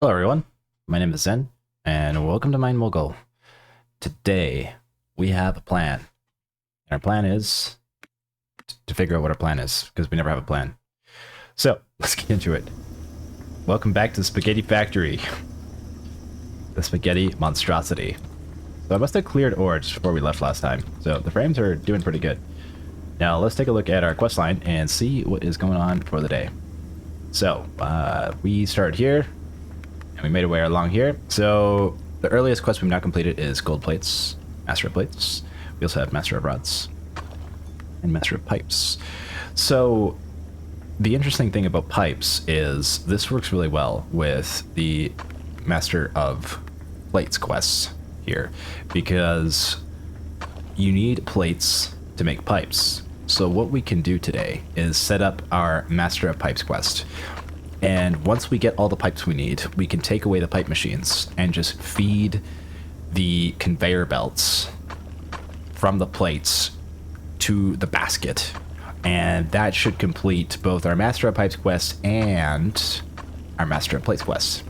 Hello everyone, my name is Zen, and welcome to MineMogul. Today, we have a plan. And our plan is to figure out what our plan is, because we never have a plan. So, let's get into it. Welcome back to the Spaghetti Factory. The Spaghetti Monstrosity. So I must have cleared ores before we left last time, so the frames are doing pretty good. Now, let's take a look at our quest line and see what is going on for the day. So, we started here. And we made our way along here. So the earliest quest we've now completed is gold plates, master of plates. We also have master of rods and master of pipes. So the interesting thing about pipes is this works really well with the master of plates quests here, because you need plates to make pipes. So what we can do today is set up our master of pipes quest. And once we get all the pipes we need, we can take away the pipe machines and just feed the conveyor belts from the plates to the basket. And that should complete both our Master of Pipes quest and our Master of Plates quest.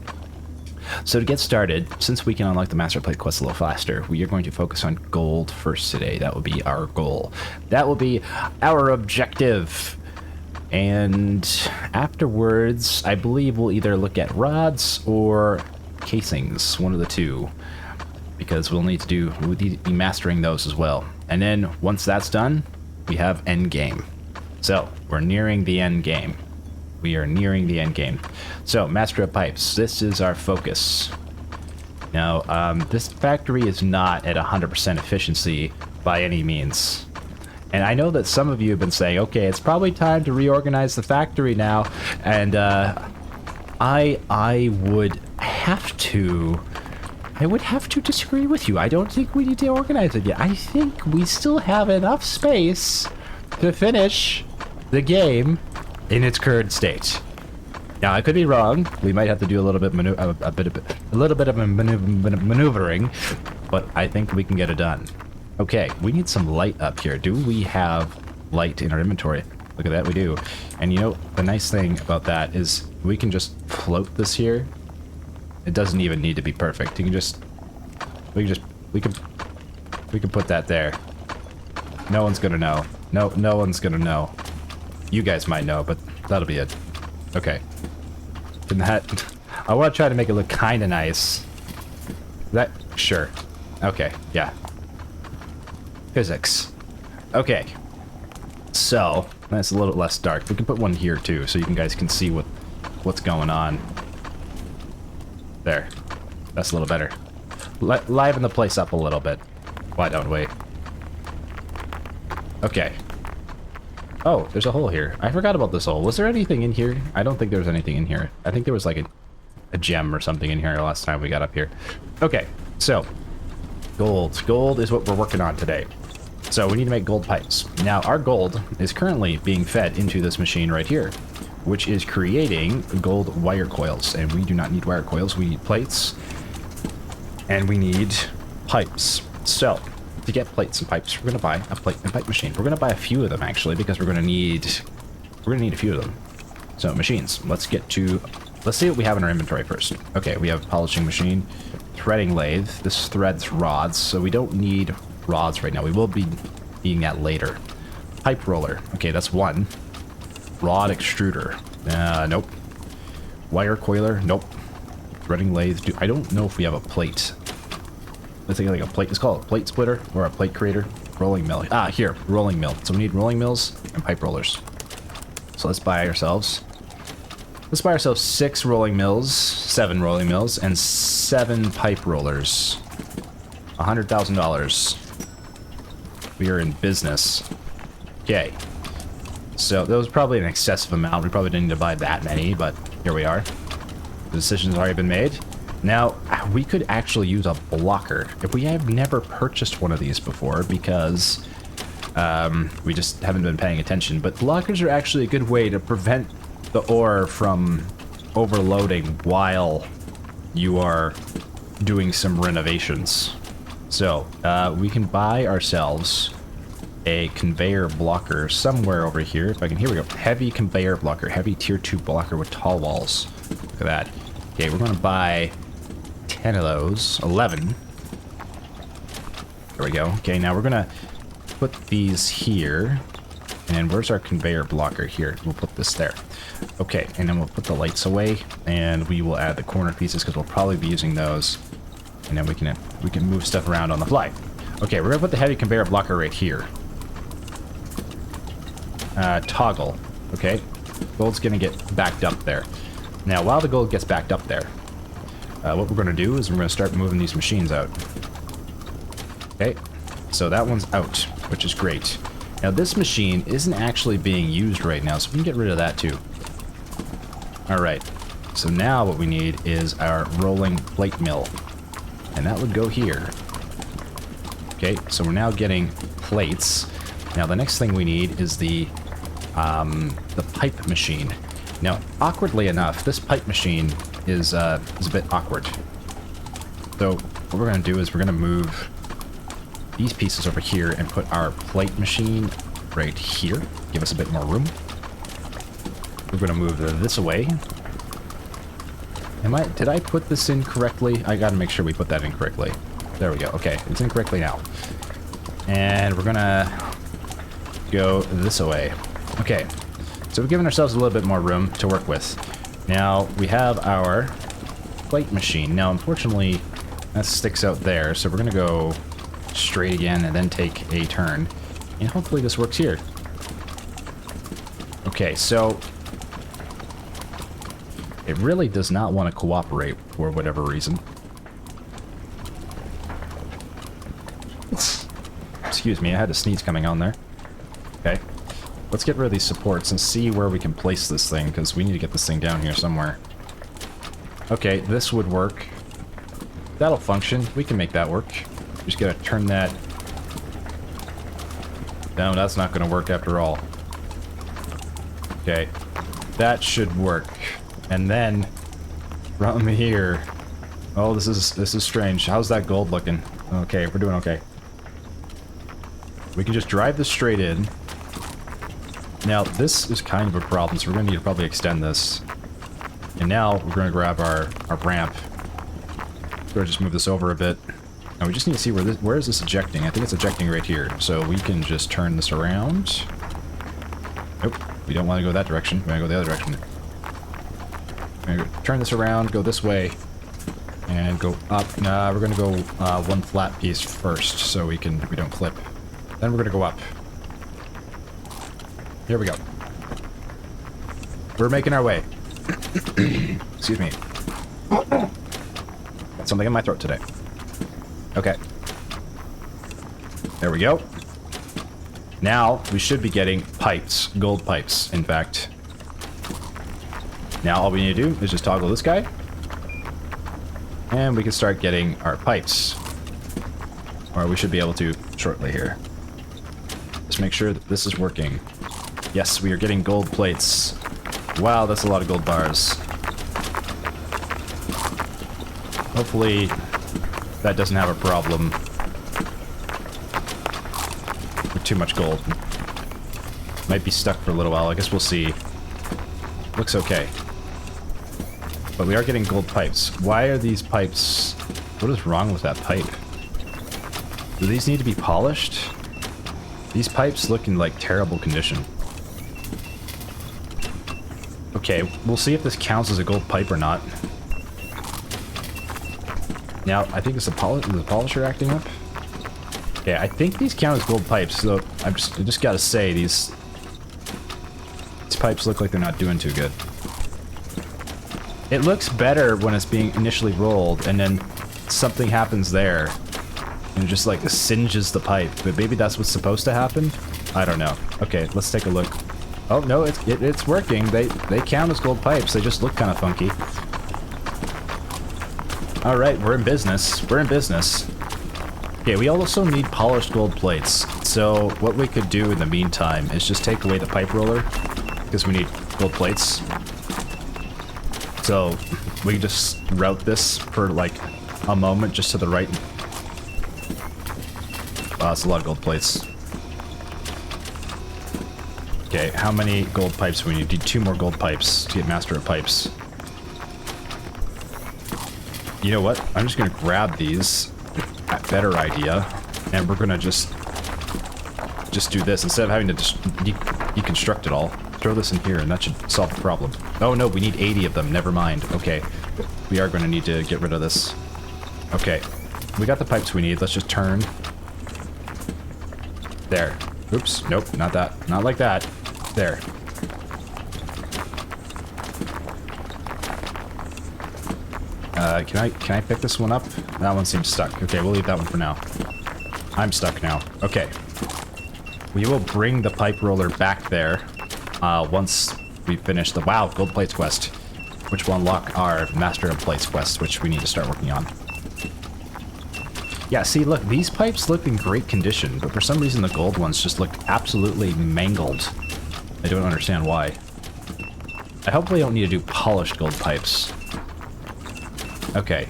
So to get started, since we can unlock the Master of Plate quest a little faster, we are going to focus on gold first today. That will be our goal. That will be our objective. And afterwards, I believe we'll either look at rods or casings, one of the two, because we'll need to be mastering those as well. And then once that's done, we have end game. So we're nearing the end game. We are nearing the end game. So Master of Pipes, this is our focus. Now, this factory is not at 100% efficiency by any means. And I know that some of you have been saying, okay, it's probably time to reorganize the factory now. And I would have to disagree with you. I don't think we need to organize it yet. I think we still have enough space to finish the game in its current state. Now, I could be wrong. We might have to do a little bit of maneuvering, but I think we can get it done. Okay, we need some light up here. Do we have light in our inventory? Look at that, we do. And you know, the nice thing about that is we can just float this here. It doesn't even need to be perfect. You can just, we can put that there. No one's gonna know. No one's gonna know. You guys might know, but that'll be it. Okay. And that, I want to try to make it look kind of nice. That, sure. Okay, yeah. Physics. Okay. So, that's a little less dark. We can put one here too, so you guys can see what's going on. There. That's a little better. Liven the place up a little bit. Why don't we? Okay. Oh, there's a hole here. I forgot about this hole. Was there anything in here? I don't think there was anything in here. I think there was like a gem or something in here last time we got up here. Okay, so gold. Gold is what we're working on today. So we need to make gold pipes. Now, our gold is currently being fed into this machine right here, which is creating gold wire coils. And we do not need wire coils. We need plates. And we need pipes. So, to get plates and pipes, we're going to buy a plate and pipe machine. We're going to buy a few of them, actually, because we're going to need a few of them. So, machines. Let's see what we have in our inventory first. Okay, we have a polishing machine, threading lathe. This threads rods, so we don't need rods right now. We will be needing that later. Pipe roller. Okay, that's one. Rod extruder. Nope. Wire coiler. Nope. Threading lathe. I don't know if we have a plate. Let's think like a plate. Let's call it a plate splitter or a plate creator. Rolling mill. Ah, here. Rolling mill. So we need rolling mills and pipe rollers. So let's buy ourselves 6 rolling mills, 7 rolling mills, and 7 pipe rollers. $100,000. We are in business. Okay. So that was probably an excessive amount. We probably didn't need to buy that many, but here we are. The decision's already been made. Now, we could actually use a blocker. If we have never purchased one of these before, because we just haven't been paying attention, but blockers are actually a good way to prevent the ore from overloading while you are doing some renovations. So, we can buy ourselves a conveyor blocker somewhere over here. If I can, here we go. Heavy conveyor blocker, heavy tier 2 blocker with tall walls. Look at that. Okay, we're going to buy 10 of those. 11. There we go. Okay, now we're going to put these here. And where's our conveyor blocker? Here, we'll put this there. Okay, and then we'll put the lights away, and we will add the corner pieces because we'll probably be using those. And then we can move stuff around on the fly. Okay, we're gonna put the heavy conveyor blocker right here. Toggle. Okay, gold's gonna get backed up there. Now, while the gold gets backed up there, what we're gonna do is we're gonna start moving these machines out. Okay, so that one's out, which is great. Now, this machine isn't actually being used right now, so we can get rid of that too. Alright, so now what we need is our rolling plate mill. And that would go here. Okay, so we're now getting plates. Now, the next thing we need is the pipe machine. Now, awkwardly enough, this pipe machine is a bit awkward. So, what we're going to do is we're going to move these pieces over here and put our plate machine right here. Give us a bit more room. We're going to move this away. Did I put this in correctly? I got to make sure we put that in correctly. There we go. Okay, it's in correctly now. And we're going to go this way. Okay, so we've given ourselves a little bit more room to work with. Now, we have our plate machine. Now, unfortunately, that sticks out there, so we're going to go straight again and then take a turn. And hopefully this works here. Okay, so it really does not want to cooperate for whatever reason. Excuse me, I had a sneeze coming on there. Okay. Let's get rid of these supports and see where we can place this thing, because we need to get this thing down here somewhere. Okay, this would work. That'll function. We can make that work. Just gotta turn that... No, that's not gonna work after all. Okay. That should work. And then, from here... Oh, this is strange. How's that gold looking? Okay, we're doing okay. We can just drive this straight in. Now, this is kind of a problem, so we're going to need to probably extend this. And now, we're going to grab our ramp. We're going to just move this over a bit. And we just need to see where is this ejecting? I think it's ejecting right here. So we can just turn this around. Nope, we don't want to go that direction. We want to go the other direction. We're going to turn this around, go this way, and go up. Nah, we're going to go one flat piece first, so we don't clip. Then we're going to go up. Here we go. We're making our way. Excuse me. Got something in my throat today. Okay. There we go. Now, we should be getting pipes. Gold pipes, in fact. Now, all we need to do is just toggle this guy. And we can start getting our pipes. Or we should be able to shortly here. Just make sure that this is working. Yes, we are getting gold plates. Wow, that's a lot of gold bars. Hopefully, that doesn't have a problem with too much gold. Might be stuck for a little while. I guess we'll see. Looks okay. But we are getting gold pipes. Why are these pipes... What is wrong with that pipe? Do these need to be polished? These pipes look in, like, terrible condition. Okay, we'll see if this counts as a gold pipe or not. Now, I think is the polisher acting up? Okay, I think these count as gold pipes, so I just gotta say, these pipes look like they're not doing too good. It looks better when it's being initially rolled, and then something happens there, and it just, like, singes the pipe, but maybe that's what's supposed to happen? I don't know. Okay, let's take a look. Oh, no, it's working. They count as gold pipes. They just look kind of funky. Alright, we're in business. We're in business. Okay, we also need polished gold plates. So, what we could do in the meantime is just take away the pipe roller, because we need gold plates. So, we can just route this for, like, a moment just to the right. Wow, that's a lot of gold plates. Okay, how many gold pipes do we need? We need 2 more gold pipes to get master of pipes. You know what? I'm just gonna grab these. Better idea. And we're gonna just do this instead of having to deconstruct it all. Throw this in here and that should solve the problem. Oh no, we need 80 of them. Never mind. Okay. We are going to need to get rid of this. Okay. We got the pipes we need. Let's just turn. There. Oops. Nope. Not that. Not like that. There. Can I pick this one up? That one seems stuck. Okay, we'll leave that one for now. I'm stuck now. Okay. We will bring the pipe roller back there once we finish the... Wow, gold plates quest. Which will unlock our master of plates quest, which we need to start working on. Yeah, see, look, these pipes look in great condition, but for some reason the gold ones just look absolutely mangled. I don't understand why. I hopefully don't need to do polished gold pipes. Okay,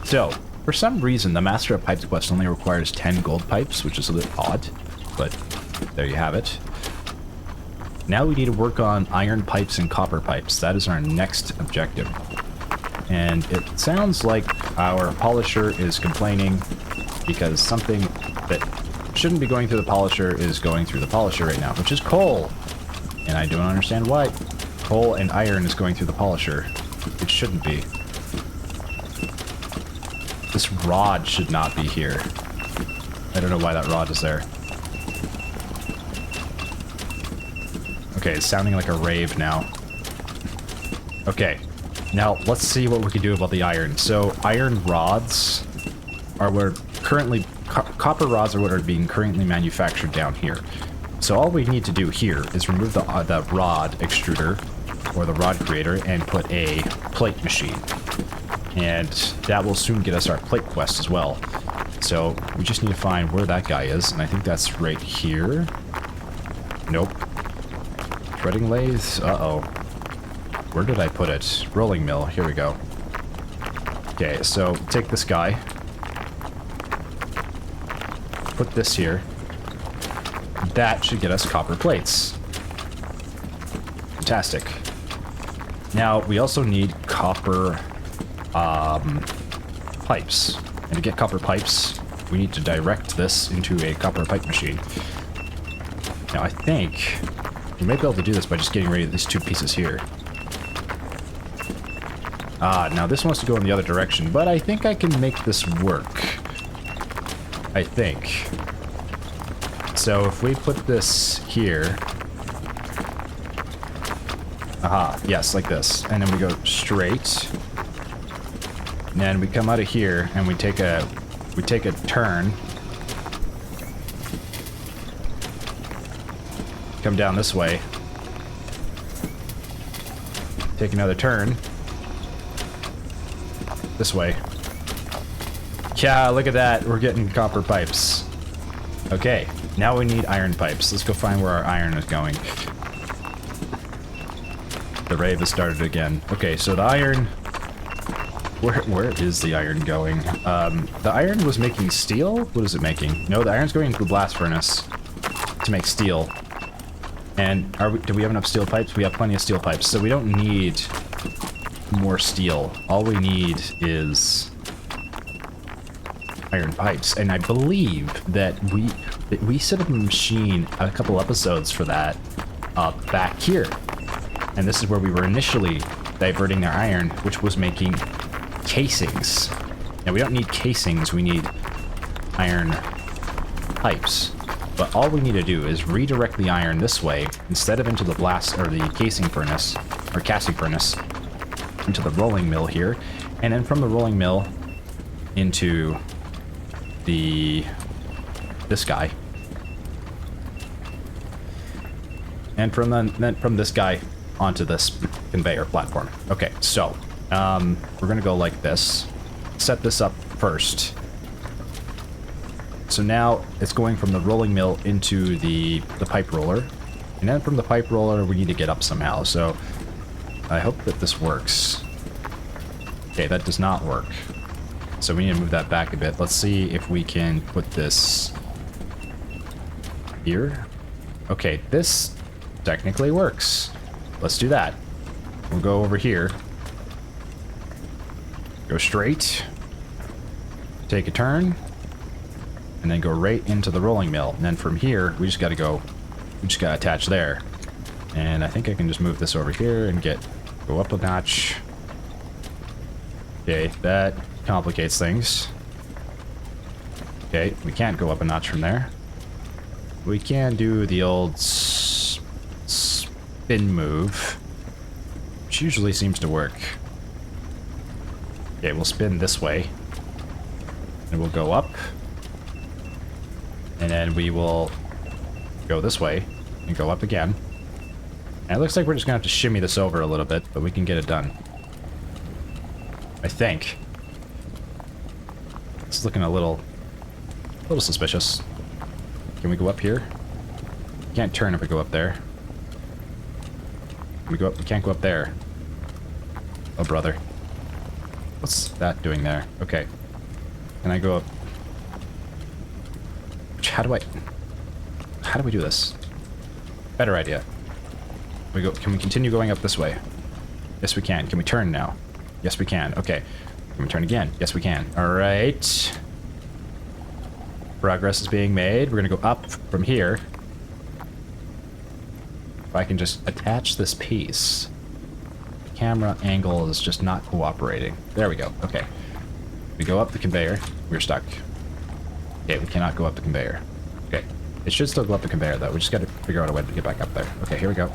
so, for some reason the master of pipes quest only requires 10 gold pipes, which is a bit odd, but there you have it. Now we need to work on iron pipes and copper pipes. That is our next objective. And it sounds like our polisher is complaining because something that shouldn't be going through the polisher is going through the polisher right now, which is coal. And I don't understand why. Coal and iron is going through the polisher. It shouldn't be. This rod should not be here. I don't know why that rod is there. Okay, it's sounding like a rave now. Okay, now let's see what we can do about the iron. So, iron rods are what are currently... copper rods are what are being currently manufactured down here. So all we need to do here is remove the rod extruder, or the rod creator, and put a plate machine. And that will soon get us our plate quest as well. So we just need to find where that guy is, and I think that's right here. Nope. Shredding lathe? Uh-oh. Where did I put it? Rolling mill. Here we go. Okay, so take this guy. Put this here. That should get us copper plates. Fantastic. Now, we also need copper pipes. And to get copper pipes, we need to direct this into a copper pipe machine. Now, I think we may be able to do this by just getting rid of these two pieces here. Now this wants to go in the other direction, but I think I can make this work. I think. So if we put this here... Aha, yes, like this. And then we go straight. And then we come out of here and we take a turn. Come down this way. Take another turn. This way. Yeah, look at that. We're getting copper pipes. Okay, now we need iron pipes. Let's go find where our iron is going. The rave has started again. Okay, so the iron... Where is the iron going? The iron was making steel? What is it making? No, the iron's going into the blast furnace to make steel. And do we have enough steel pipes? We have plenty of steel pipes, so we don't need more steel. All we need is iron pipes. And I believe that we set up a machine a couple episodes for that back here. And this is where we were initially diverting our iron, which was making casings. Now we don't need casings, we need iron pipes. But all we need to do is redirect the iron this way instead of into the blast or the casing furnace or casting furnace into the rolling mill here, and then from the rolling mill into this guy, and from this guy onto this conveyor platform. Okay, so we're gonna go like this. Set this up first. So now it's going from the rolling mill into the pipe roller. And then from the pipe roller, we need to get up somehow. So I hope that this works. Okay, that does not work. So we need to move that back a bit. Let's see if we can put this here. Okay, this technically works. Let's do that. We'll go over here. Go straight. Take a turn. And then go right into the rolling mill. And then from here, we just gotta attach there. And I think I can just move this over here and go up a notch. Okay, that complicates things. Okay, we can't go up a notch from there. We can do the old spin move, which usually seems to work. Okay, we'll spin this way. And we'll go up. And then we will go this way and go up again. And it looks like we're just gonna have to shimmy this over a little bit, but we can get it done. I think. It's looking a little suspicious. Can we go up here? Can't turn if we go up there. Can we go up? We can't go up there. Oh, brother. What's that doing there? Okay. Can I go up? How do we do this? Better idea. Can we continue going up this way? Yes, we can. Can we turn now? Yes, we can. Okay. Can we turn again? Yes, we can. All right. Progress is being made. We're going to go up from here. If I can just attach this piece. The camera angle is just not cooperating. There we go. Okay. We go up the conveyor. We're stuck. Okay, we cannot go up the conveyor. Okay. It should still go up the conveyor, though. We just got to figure out a way to get back up there. Okay, here we go.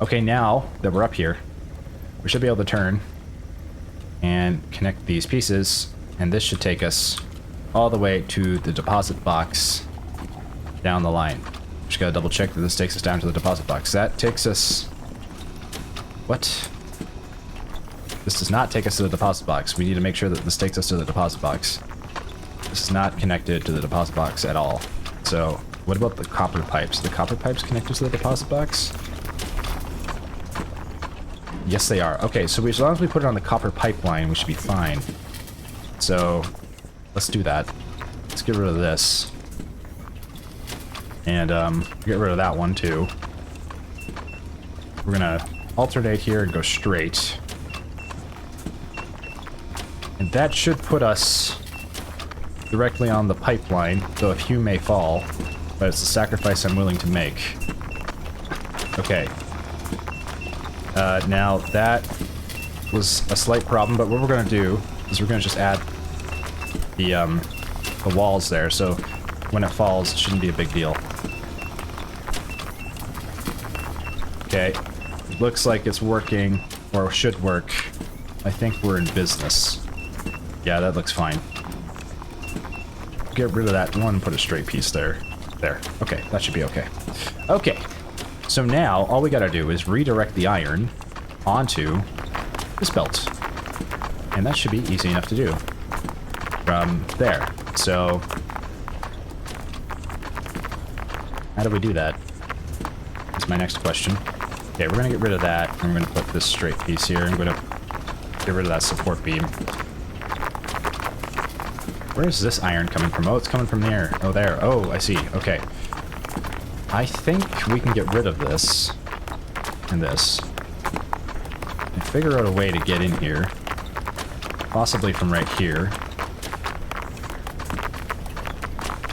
Okay, now that we're up here, we should be able to turn and connect these pieces, and this should take us all the way to the deposit box down the line. Just gotta double check that this takes us down to the deposit box. That takes us... What? This does not take us to the deposit box. We need to make sure that this takes us to the deposit box. This is not connected to the deposit box at all. So, what about the copper pipes? The copper pipes connected to the deposit box? Yes, they are. Okay, so as long as we put it on the copper pipeline, we should be fine. So, let's do that. Let's get rid of this. And, get rid of that one, too. We're gonna alternate here and go straight. And that should put us directly on the pipeline, though a few may fall. But it's a sacrifice I'm willing to make. Okay. Now, that was a slight problem, but what we're going to do is we're going to just add the walls there, so when it falls, it shouldn't be a big deal. Okay. Looks like it's working, or should work. I think we're in business. Yeah, that looks fine. Get rid of that one, put a straight piece there. There. Okay, that should be okay. Okay. So now, all we gotta do is redirect the iron onto this belt. And that should be easy enough to do. From there. So, how do we do that? That's my next question. Okay, we're gonna get rid of that, and we're gonna put this straight piece here. I'm gonna get rid of that support beam. Where is this iron coming from? Oh, it's coming from there. Oh, there. Oh, I see. Okay. I think we can get rid of this and this and figure out a way to get in here, possibly from right here.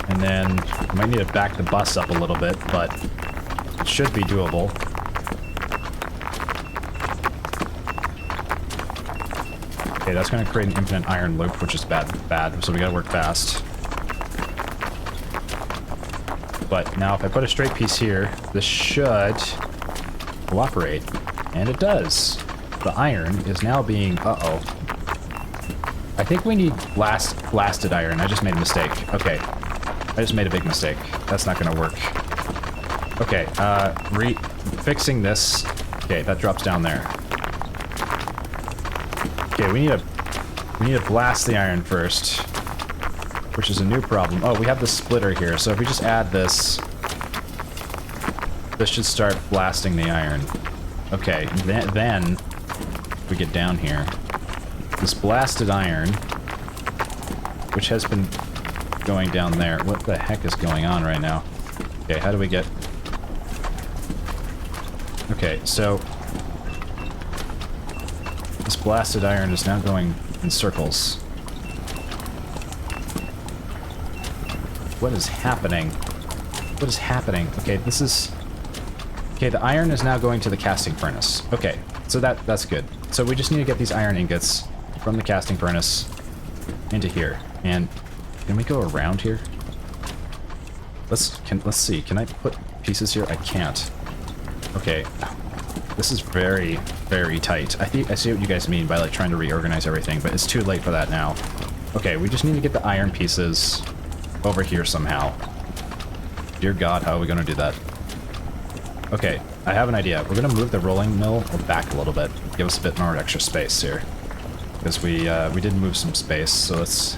And then we might need to back the bus up a little bit, but it should be doable. Okay, that's going to create an infinite iron loop, which is bad, so we got to work fast. But now if I put a straight piece here, this should cooperate. And it does. The iron is now being... Uh-oh. I think we need blasted iron. I just made a mistake. Okay. I just made a big mistake. That's not going to work. Okay, fixing this. Okay, that drops down there. Okay, we need to blast the iron first. Which is a new problem. Oh, we have the splitter here, so if we just add this, this should start blasting the iron. Okay, then we get down here. This blasted iron, which has been going down there. What the heck is going on right now? Okay, how do we get... Okay, so... This blasted iron is now going in circles. What is happening? What is happening? Okay, this is... Okay, the iron is now going to the casting furnace. Okay, so that's good. So we just need to get these iron ingots from the casting furnace into here. And can we go around here? Let's see. Can I put pieces here? I can't. Okay. This is very, very tight. I see what you guys mean by like trying to reorganize everything, but it's too late for that now. Okay, we just need to get the iron pieces over here somehow. Dear God, how are we gonna do that? Okay, I have an idea. We're gonna move the rolling mill back a little bit. Give us a bit more extra space here. Because we did move some space, so let's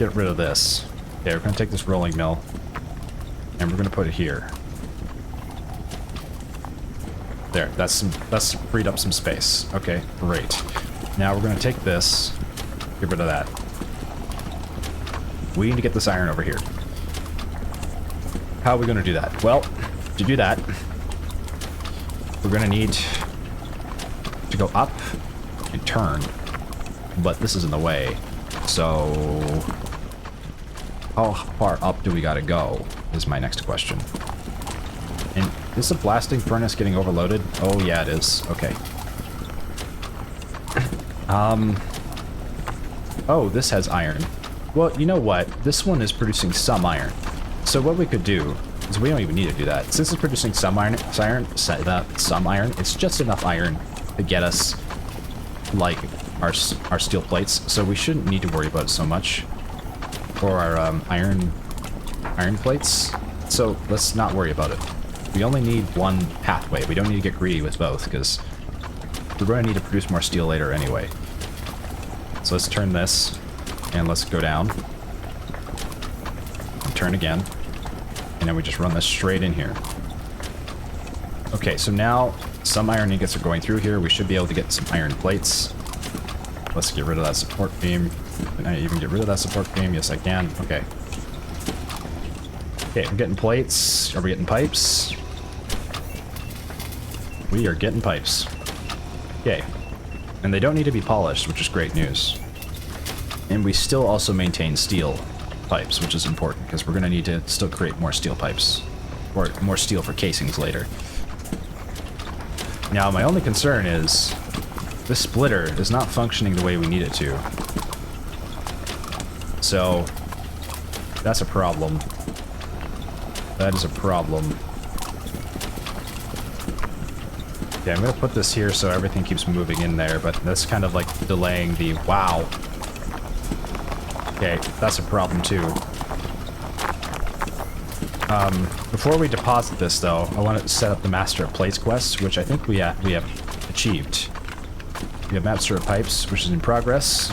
get rid of this. Okay, we're gonna take this rolling mill and we're gonna put it here. There, that's freed up some space. Okay, great. Now we're gonna take this, get rid of that. We need to get this iron over here. How are we gonna do that? Well, to do that, we're gonna need to go up and turn, but this is in the way. So, how far up do we gotta go is my next question. And is the blasting furnace getting overloaded? Oh yeah, it is. Okay. Oh, this has iron. Well, you know what? This one is producing some iron. So what we could do is we don't even need to do that. Since it's producing some iron, it's just enough iron to get us like our steel plates. So we shouldn't need to worry about it so much for our iron plates. So let's not worry about it. We only need one pathway. We don't need to get greedy with both, because we're going to need to produce more steel later anyway. So let's turn this, and let's go down. And turn again. And then we just run this straight in here. Okay, so now some iron ingots are going through here. We should be able to get some iron plates. Let's get rid of that support beam. Can I even get rid of that support beam? Yes, I can. Okay. Okay, we're getting plates. Are we getting pipes? We are getting pipes. Okay. And they don't need to be polished, which is great news. And we still also maintain steel pipes, which is important, because we're going to need to still create more steel pipes. Or more steel for casings later. Now, my only concern is this splitter is not functioning the way we need it to. So, that's a problem. That is a problem. Okay, I'm gonna put this here so everything keeps moving in there, but that's kind of like delaying the... Wow. Okay, that's a problem too. Before we deposit this, though, I want to set up the Master of Plates quest, which I think we have achieved. We have Master of Pipes, which is in progress.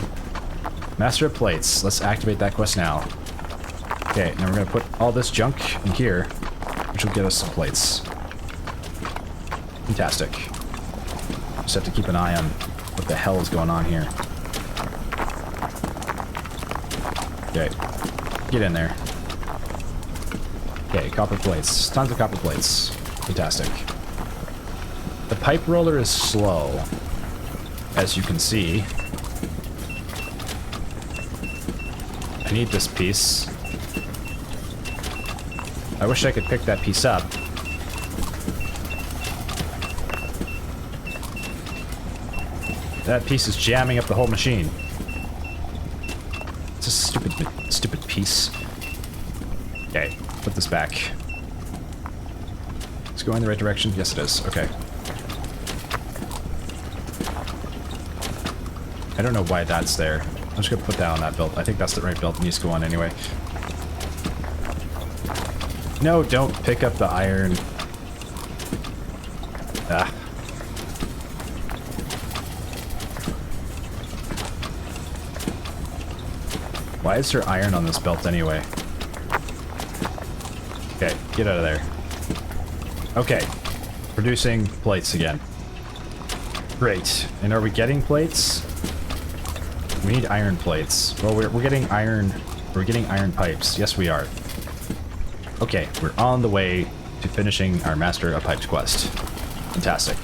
Master of Plates. Let's activate that quest now. Okay, now we're going to put all this junk in here, which will get us some plates. Fantastic. Just have to keep an eye on what the hell is going on here. Okay, get in there. Okay, copper plates. Tons of copper plates. Fantastic. The pipe roller is slow, as you can see. I need this piece. I wish I could pick that piece up. That piece is jamming up the whole machine. It's a stupid piece. Okay, put this back. It's going in the right direction. Yes, it is. Okay. I don't know why that's there. I'm just gonna put that on that belt. I think that's the right belt that needs to go on anyway. No, don't pick up the iron. Ah. Why is there iron on this belt anyway? Okay, get out of there. Okay, producing plates again. Great. And are we getting plates? We need iron plates. Well, we're getting iron. We're getting iron pipes. Yes, we are. Okay, we're on the way to finishing our Master of Pipes quest. Fantastic.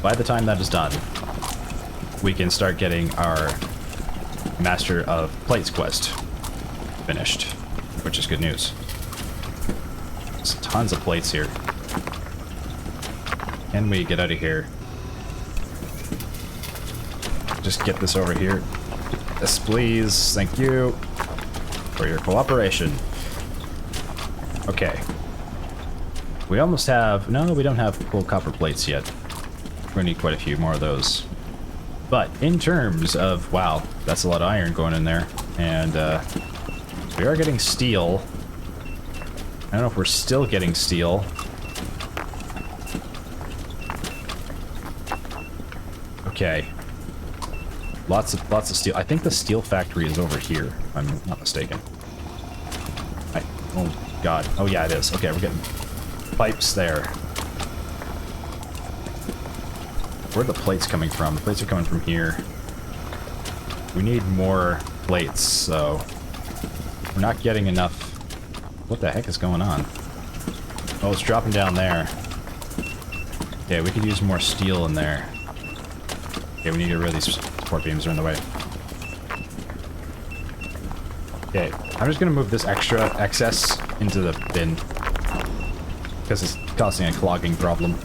By the time that is done, we can start getting our Master of Plates quest finished, which is good news. There's tons of plates here. Can we get out of here? Just get this over here. Yes, please. Thank you for your cooperation. Okay. We almost have... No, we don't have full copper plates yet. We're gonna need quite a few more of those. But in terms of... Wow, that's a lot of iron going in there. And we are getting steel. I don't know if we're still getting steel. Okay. Lots of steel. I think the steel factory is over here, if I'm not mistaken. Oh god. Oh yeah, it is. Okay, we're getting pipes there. Where are the plates coming from? The plates are coming from here. We need more plates, so we're not getting enough. What the heck is going on? Oh, it's dropping down there. Okay, we could use more steel in there. Okay, we need to get rid of these support beams, are in the way. Okay, I'm just gonna move this extra excess into the bin because it's causing a clogging problem.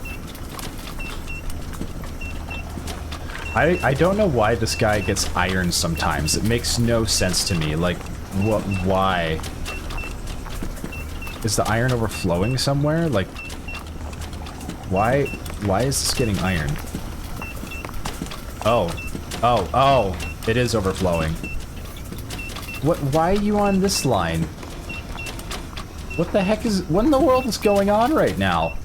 I don't know why this guy gets iron sometimes. It makes no sense to me. Like, what? Why? Is the iron overflowing somewhere? Like, why is this getting iron? Oh. Oh, oh. It is overflowing. What? Why are you on this line? What the heck is... What in the world is going on right now?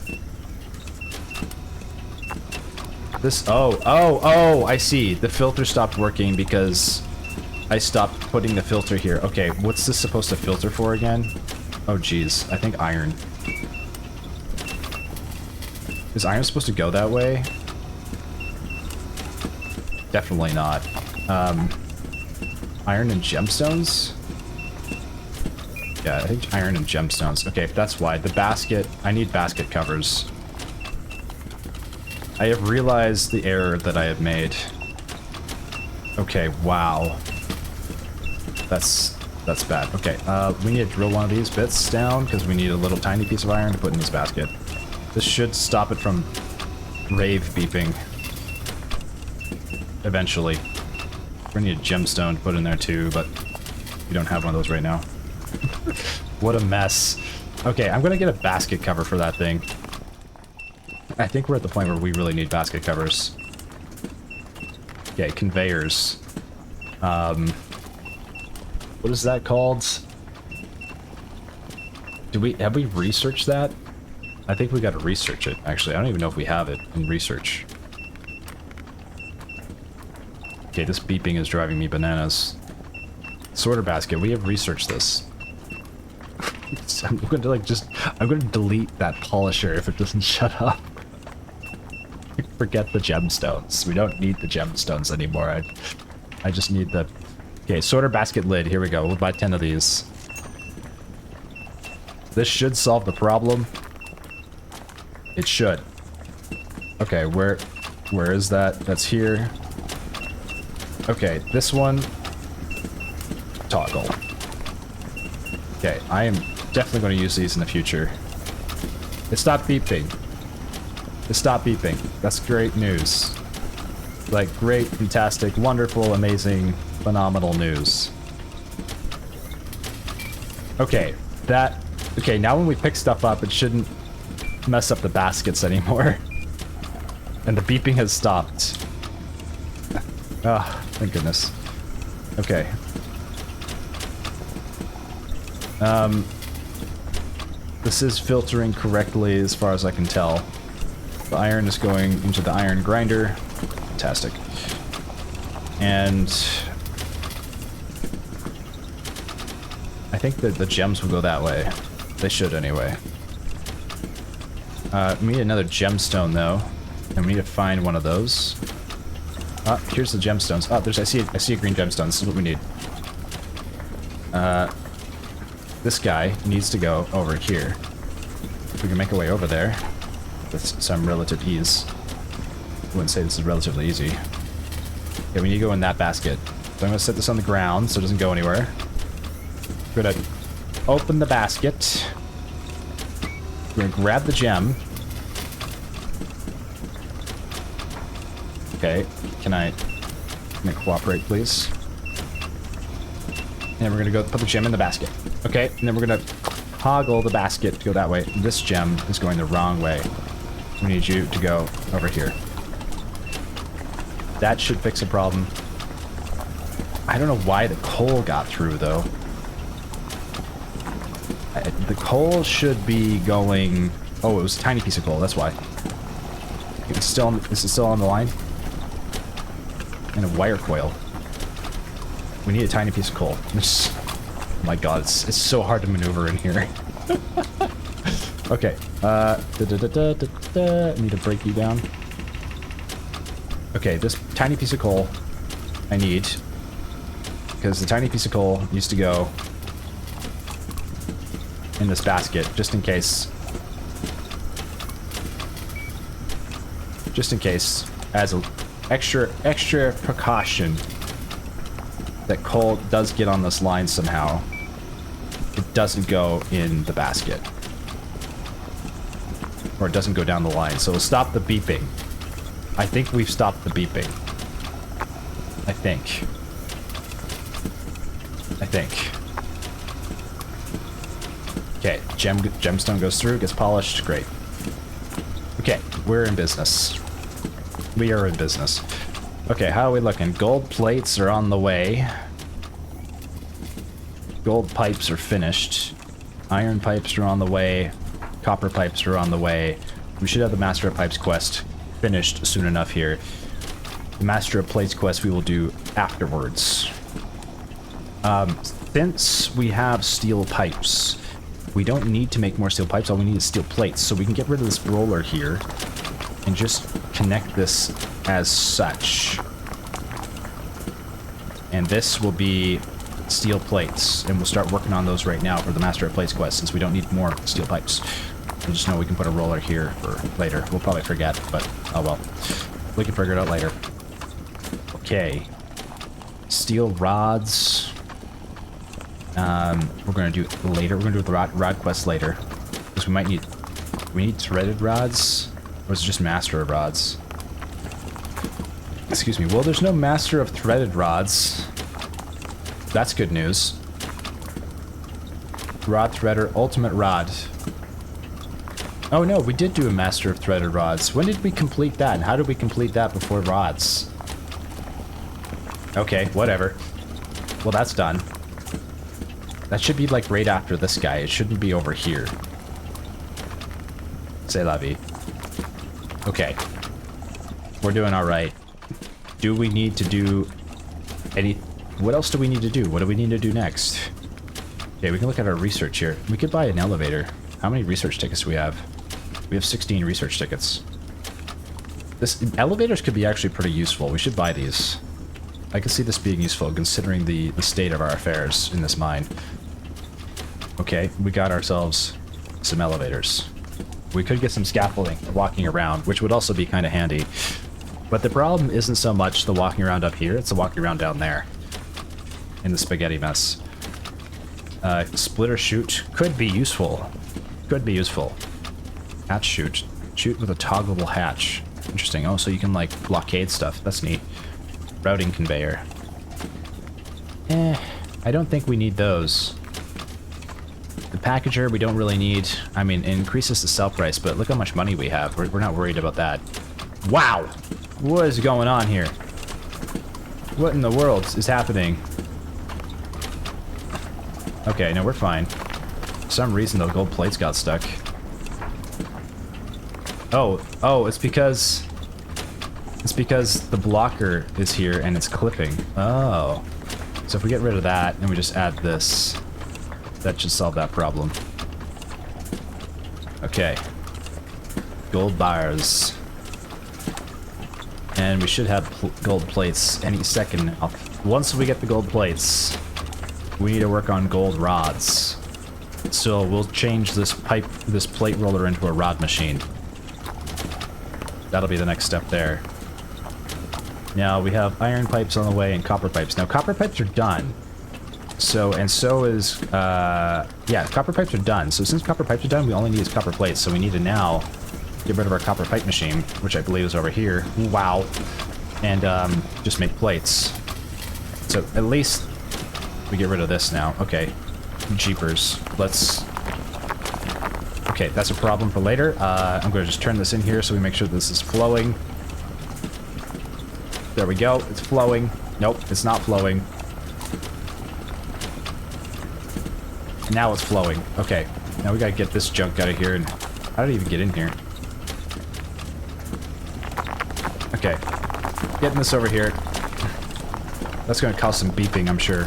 This... Oh, I see. The filter stopped working because I stopped putting the filter here. Okay, what's this supposed to filter for again? Oh, geez. I think iron. Is iron supposed to go that way? Definitely not. Iron and gemstones? Yeah, I think iron and gemstones. Okay, if that's why. The basket... I need basket covers. I have realized the error that I have made. Okay, wow. That's bad. Okay, we need to drill one of these bits down because we need a little tiny piece of iron to put in this basket. This should stop it from rave beeping. Eventually. We're gonna need a gemstone to put in there too, but we don't have one of those right now. What a mess. Okay, I'm gonna get a basket cover for that thing. I think we're at the point where we really need basket covers. Okay, conveyors. What is that called? Have we researched that? I think we gotta research it, actually. I don't even know if we have it in research. Okay, this beeping is driving me bananas. Sorter basket, we have researched this. I'm going to I'm going to delete that polisher if it doesn't shut up. Forget the gemstones. We don't need the gemstones anymore. I just need the... Okay, sorter basket lid. Here we go. We'll buy 10 of these. This should solve the problem. It should. Okay, where is that? That's here. Okay, this one... Toggle. Okay, I am definitely going to use these in the future. It stopped beeping. It stopped beeping. That's great news. Like, great, fantastic, wonderful, amazing, phenomenal news. Okay, that... Okay, now when we pick stuff up, it shouldn't mess up the baskets anymore. And the beeping has stopped. Ah, thank goodness. Okay. This is filtering correctly as far as I can tell. The iron is going into the iron grinder. Fantastic. And I think that the gems will go that way. They should anyway. We need another gemstone though, and we need to find one of those. Here's the gemstones. I see a green gemstone. This is what we need. This guy needs to go over here. We can make our way over there with some relative ease. I wouldn't say this is relatively easy. Okay, we need to go in that basket. So I'm gonna set this on the ground so it doesn't go anywhere. We're gonna open the basket. We're gonna grab the gem. Okay, can I cooperate, please? And we're gonna go put the gem in the basket. Okay, and then we're gonna toggle the basket to go that way. This gem is going the wrong way. We need you to go over here. That should fix a problem. I don't know why the coal got through, though. The coal should be going... Oh, it was a tiny piece of coal, that's why. It's still, is it still on the line? And a wire coil. We need a tiny piece of coal. It's, oh my god, it's so hard to maneuver in here. Okay. Need to break you down. Okay, this tiny piece of coal I need. Because the tiny piece of coal needs to go in this basket, just in case. Just in case, as an extra precaution, that coal does get on this line somehow. It doesn't go in the basket. Or it doesn't go down the line. So we'll stop the beeping. I think we've stopped the beeping. I think. Okay, gemstone goes through, gets polished, great. Okay, we're in business. We are in business. Okay, how are we looking? Gold plates are on the way. Gold pipes are finished. Iron pipes are on the way. Copper pipes are on the way. We should have the Master of Pipes quest finished soon enough here. The Master of Plates quest we will do afterwards. Since we have steel pipes, we don't need to make more steel pipes. All we need is steel plates. So we can get rid of this roller here and just connect this as such. And this will be steel plates. And we'll start working on those right now for the Master of Plates quest, since we don't need more steel pipes. We just know we can put a roller here for later. We'll probably forget, but oh well. We can figure it out later. Okay. Steel rods. We're gonna do it later. We're gonna do the rod quest later. Because we might need... We need threaded rods? Or is it just Master of Rods? Excuse me. Well, there's no Master of Threaded Rods. That's good news. Rod Threader, Ultimate Rod. Oh no, we did do a Master of Threaded Rods. When did we complete that? And how did we complete that before rods? Okay, whatever. Well, that's done. That should be like right after this guy. It shouldn't be over here. C'est la vie. Okay. We're doing alright. Do we need to do any... What else do we need to do? What do we need to do next? Okay, we can look at our research here. We could buy an elevator. How many research tickets do we have? We have 16 research tickets. Elevators could be actually pretty useful. We should buy these. I can see this being useful considering the state of our affairs in this mine. Okay, we got ourselves some elevators. We could get some scaffolding for walking around, which would also be kind of handy. But the problem isn't so much the walking around up here, it's the walking around down there. In the spaghetti mess. Splitter chute could be useful. Could be useful. Hatch chute. Chute with a toggleable hatch. Interesting. Oh, so you can, like, blockade stuff. That's neat. Routing conveyor. I don't think we need those. The packager we don't really need. I mean, it increases the sell price, but look how much money we have. We're not worried about that. Wow! What is going on here? What in the world is happening? Okay, no, we're fine. For some reason, the gold plates got stuck. Oh, it's because the blocker is here and it's clipping. Oh. So if we get rid of that and we just add this, that should solve that problem. Okay. Gold bars. And we should have gold plates any second now. Once we get the gold plates, we need to work on gold rods. So we'll change this plate roller into a rod machine. That'll be the next step there. Now we have iron pipes on the way and copper pipes. Now copper pipes are done. So, and so is, yeah, copper pipes are done. So since copper pipes are done, we only need is copper plates. So we need to now get rid of our copper pipe machine, which I believe is over here. Wow. And just make plates. So at least we get rid of this now. Okay. Jeepers. Let's... Okay, that's a problem for later. I'm going to just turn this in here so we make sure this is flowing. There we go. It's flowing. Nope, it's not flowing. Now it's flowing. Okay, now we gotta get this junk out of here. And how did it even get in here? Okay, getting this over here. That's gonna cause some beeping, I'm sure.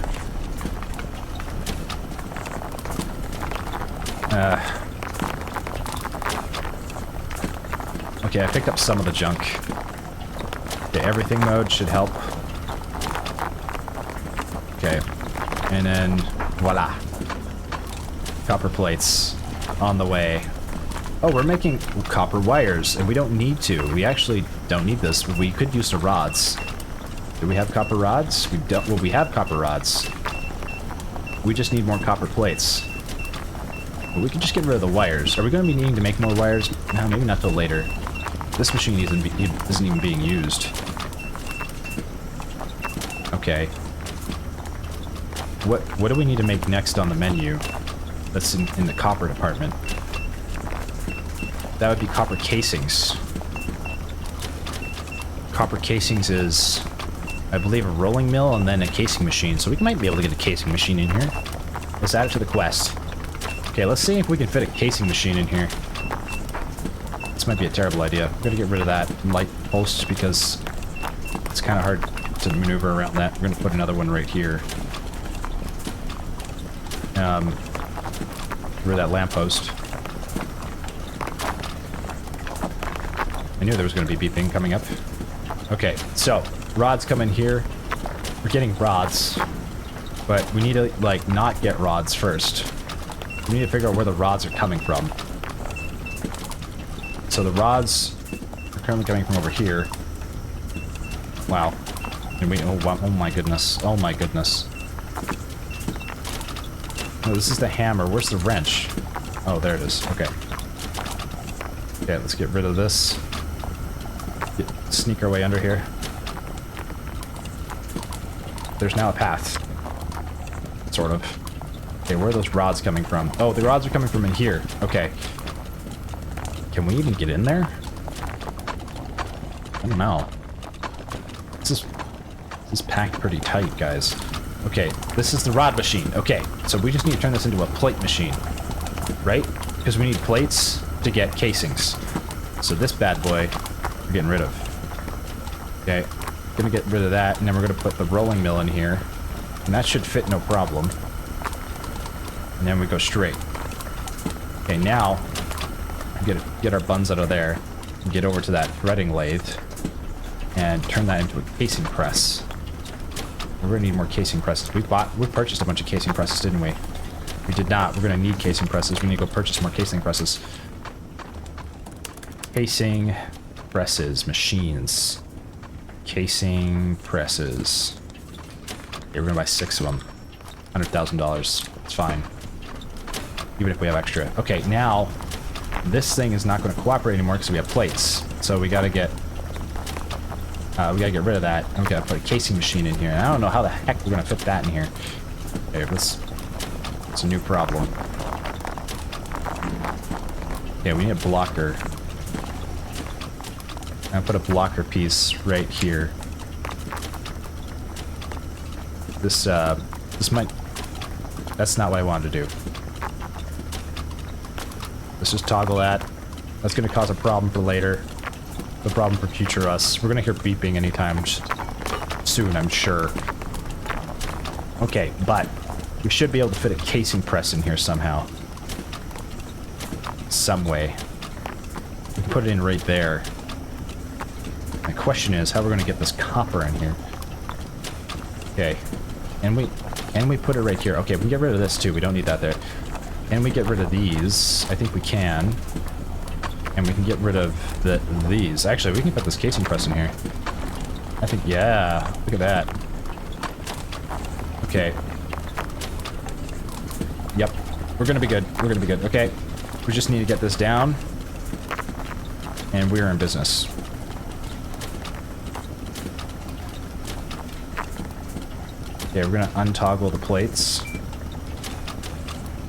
Okay, I picked up some of the junk. Okay, everything mode should help. Okay, and then voila. Copper plates on the way. Oh, we're making copper wires, and we don't need to. We actually don't need this. We could use the rods. Do we have copper rods? We don't. Well, we have copper rods. We just need more copper plates. But we could just get rid of the wires. Are we going to be needing to make more wires? No, maybe not till later. This machine isn't even being used. Okay. What do we need to make next on the menu? That's in the copper department. That would be copper casings. Copper casings is, I believe, a rolling mill and then a casing machine. So we might be able to get a casing machine in here. Let's add it to the quest. Okay, let's see if we can fit a casing machine in here. This might be a terrible idea. We're gonna get rid of that light post because it's kind of hard to maneuver around that. We're gonna put another one right here. Get rid of that lamppost. I knew there was going to be beeping coming up. Okay, so rods come in here. We're getting rods, but we need to like not get rods first. We need to figure out where the rods are coming from. So the rods are currently coming from over here. Wow. And we, oh, wow, oh my goodness. Oh my goodness. No, this is the hammer. Where's the wrench? Oh, there it is. Okay. Okay, let's get rid of this. Sneak our way under here. There's now a path. Sort of. Okay, where are those rods coming from? Oh, the rods are coming from in here. Okay. Can we even get in there? I don't know. This is packed pretty tight, guys. Okay, this is the rod machine. Okay, so we just need to turn this into a plate machine, right? Because we need plates to get casings. So this bad boy, we're getting rid of. Okay, gonna get rid of that, and then we're gonna put the rolling mill in here, and that should fit no problem. And then we go straight. Okay, now get our buns out of there, and get over to that threading lathe, and turn that into a casing press. We're gonna need more casing presses. We purchased a bunch of casing presses, didn't we? We did not. We're gonna need casing presses. We need to go purchase more casing presses. Casing presses, machines. Casing presses. Okay, we're gonna buy 6 of them. $100,000. It's fine. Even if we have extra. Okay, now this thing is not going to cooperate anymore because we have plates. So we gotta get rid of that. And we gotta put a casing machine in here. And I don't know how the heck we're gonna fit that in here. Okay, it's a new problem. Okay, we need a blocker. I'm gonna put a blocker piece right here. This might... That's not what I wanted to do. Let's just toggle that. That's gonna cause a problem for later. The problem for future us. We're gonna hear beeping anytime soon, I'm sure. Okay, but we should be able to fit a casing press in here somehow. Some way. We can put it in right there. My question is how we're gonna get this copper in here. Okay. And we put it right here. Okay, we can get rid of this too. We don't need that there. And we get rid of these. I think we can. And we can get rid of these. Actually, we can put this casing press in here. I think, yeah. Look at that. Okay. Yep. We're gonna be good. We're gonna be good. Okay. We just need to get this down. And we're in business. Okay, we're gonna untoggle the plates.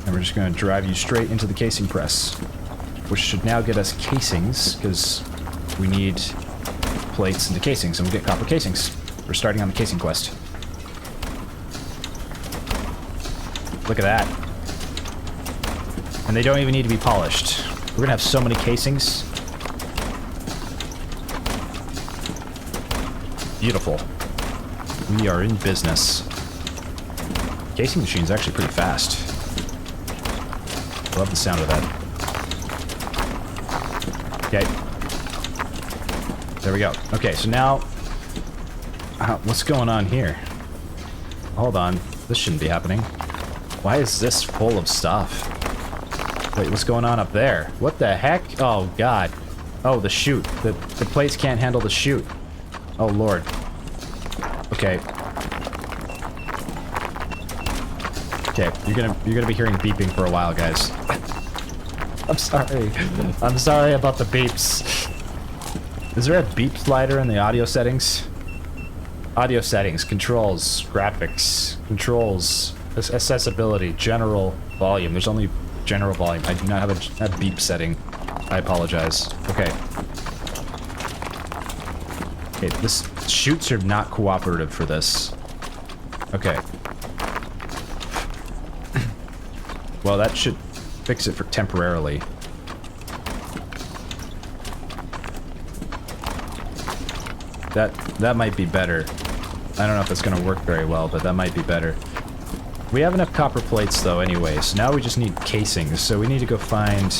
And we're just gonna drive you straight into the casing press. Which should now get us casings, because we need plates into casings, and we'll get copper casings. We're starting on the casing quest. Look at that. And they don't even need to be polished. We're gonna have so many casings. Beautiful. We are in business. Casing machine's actually pretty fast. I love the sound of that. Okay. There we go. Okay, so now... what's going on here? Hold on. This shouldn't be happening. Why is this full of stuff? Wait, what's going on up there? What the heck? Oh, God. Oh, the chute. The plates can't handle the chute. Oh, Lord. Okay. Okay, you're gonna be hearing beeping for a while, guys. I'm sorry. I'm sorry about the beeps. Is there a beep slider in the audio settings? Audio settings, controls, graphics, controls, accessibility, general volume. There's only general volume. I do not have a beep setting. I apologize. Okay. Okay, this chutes are not cooperative for this. Okay. Well, that should fix it for temporarily. That might be better. I don't know if it's gonna work very well, but that might be better. We have enough copper plates though anyway, so now we just need casings. So we need to go find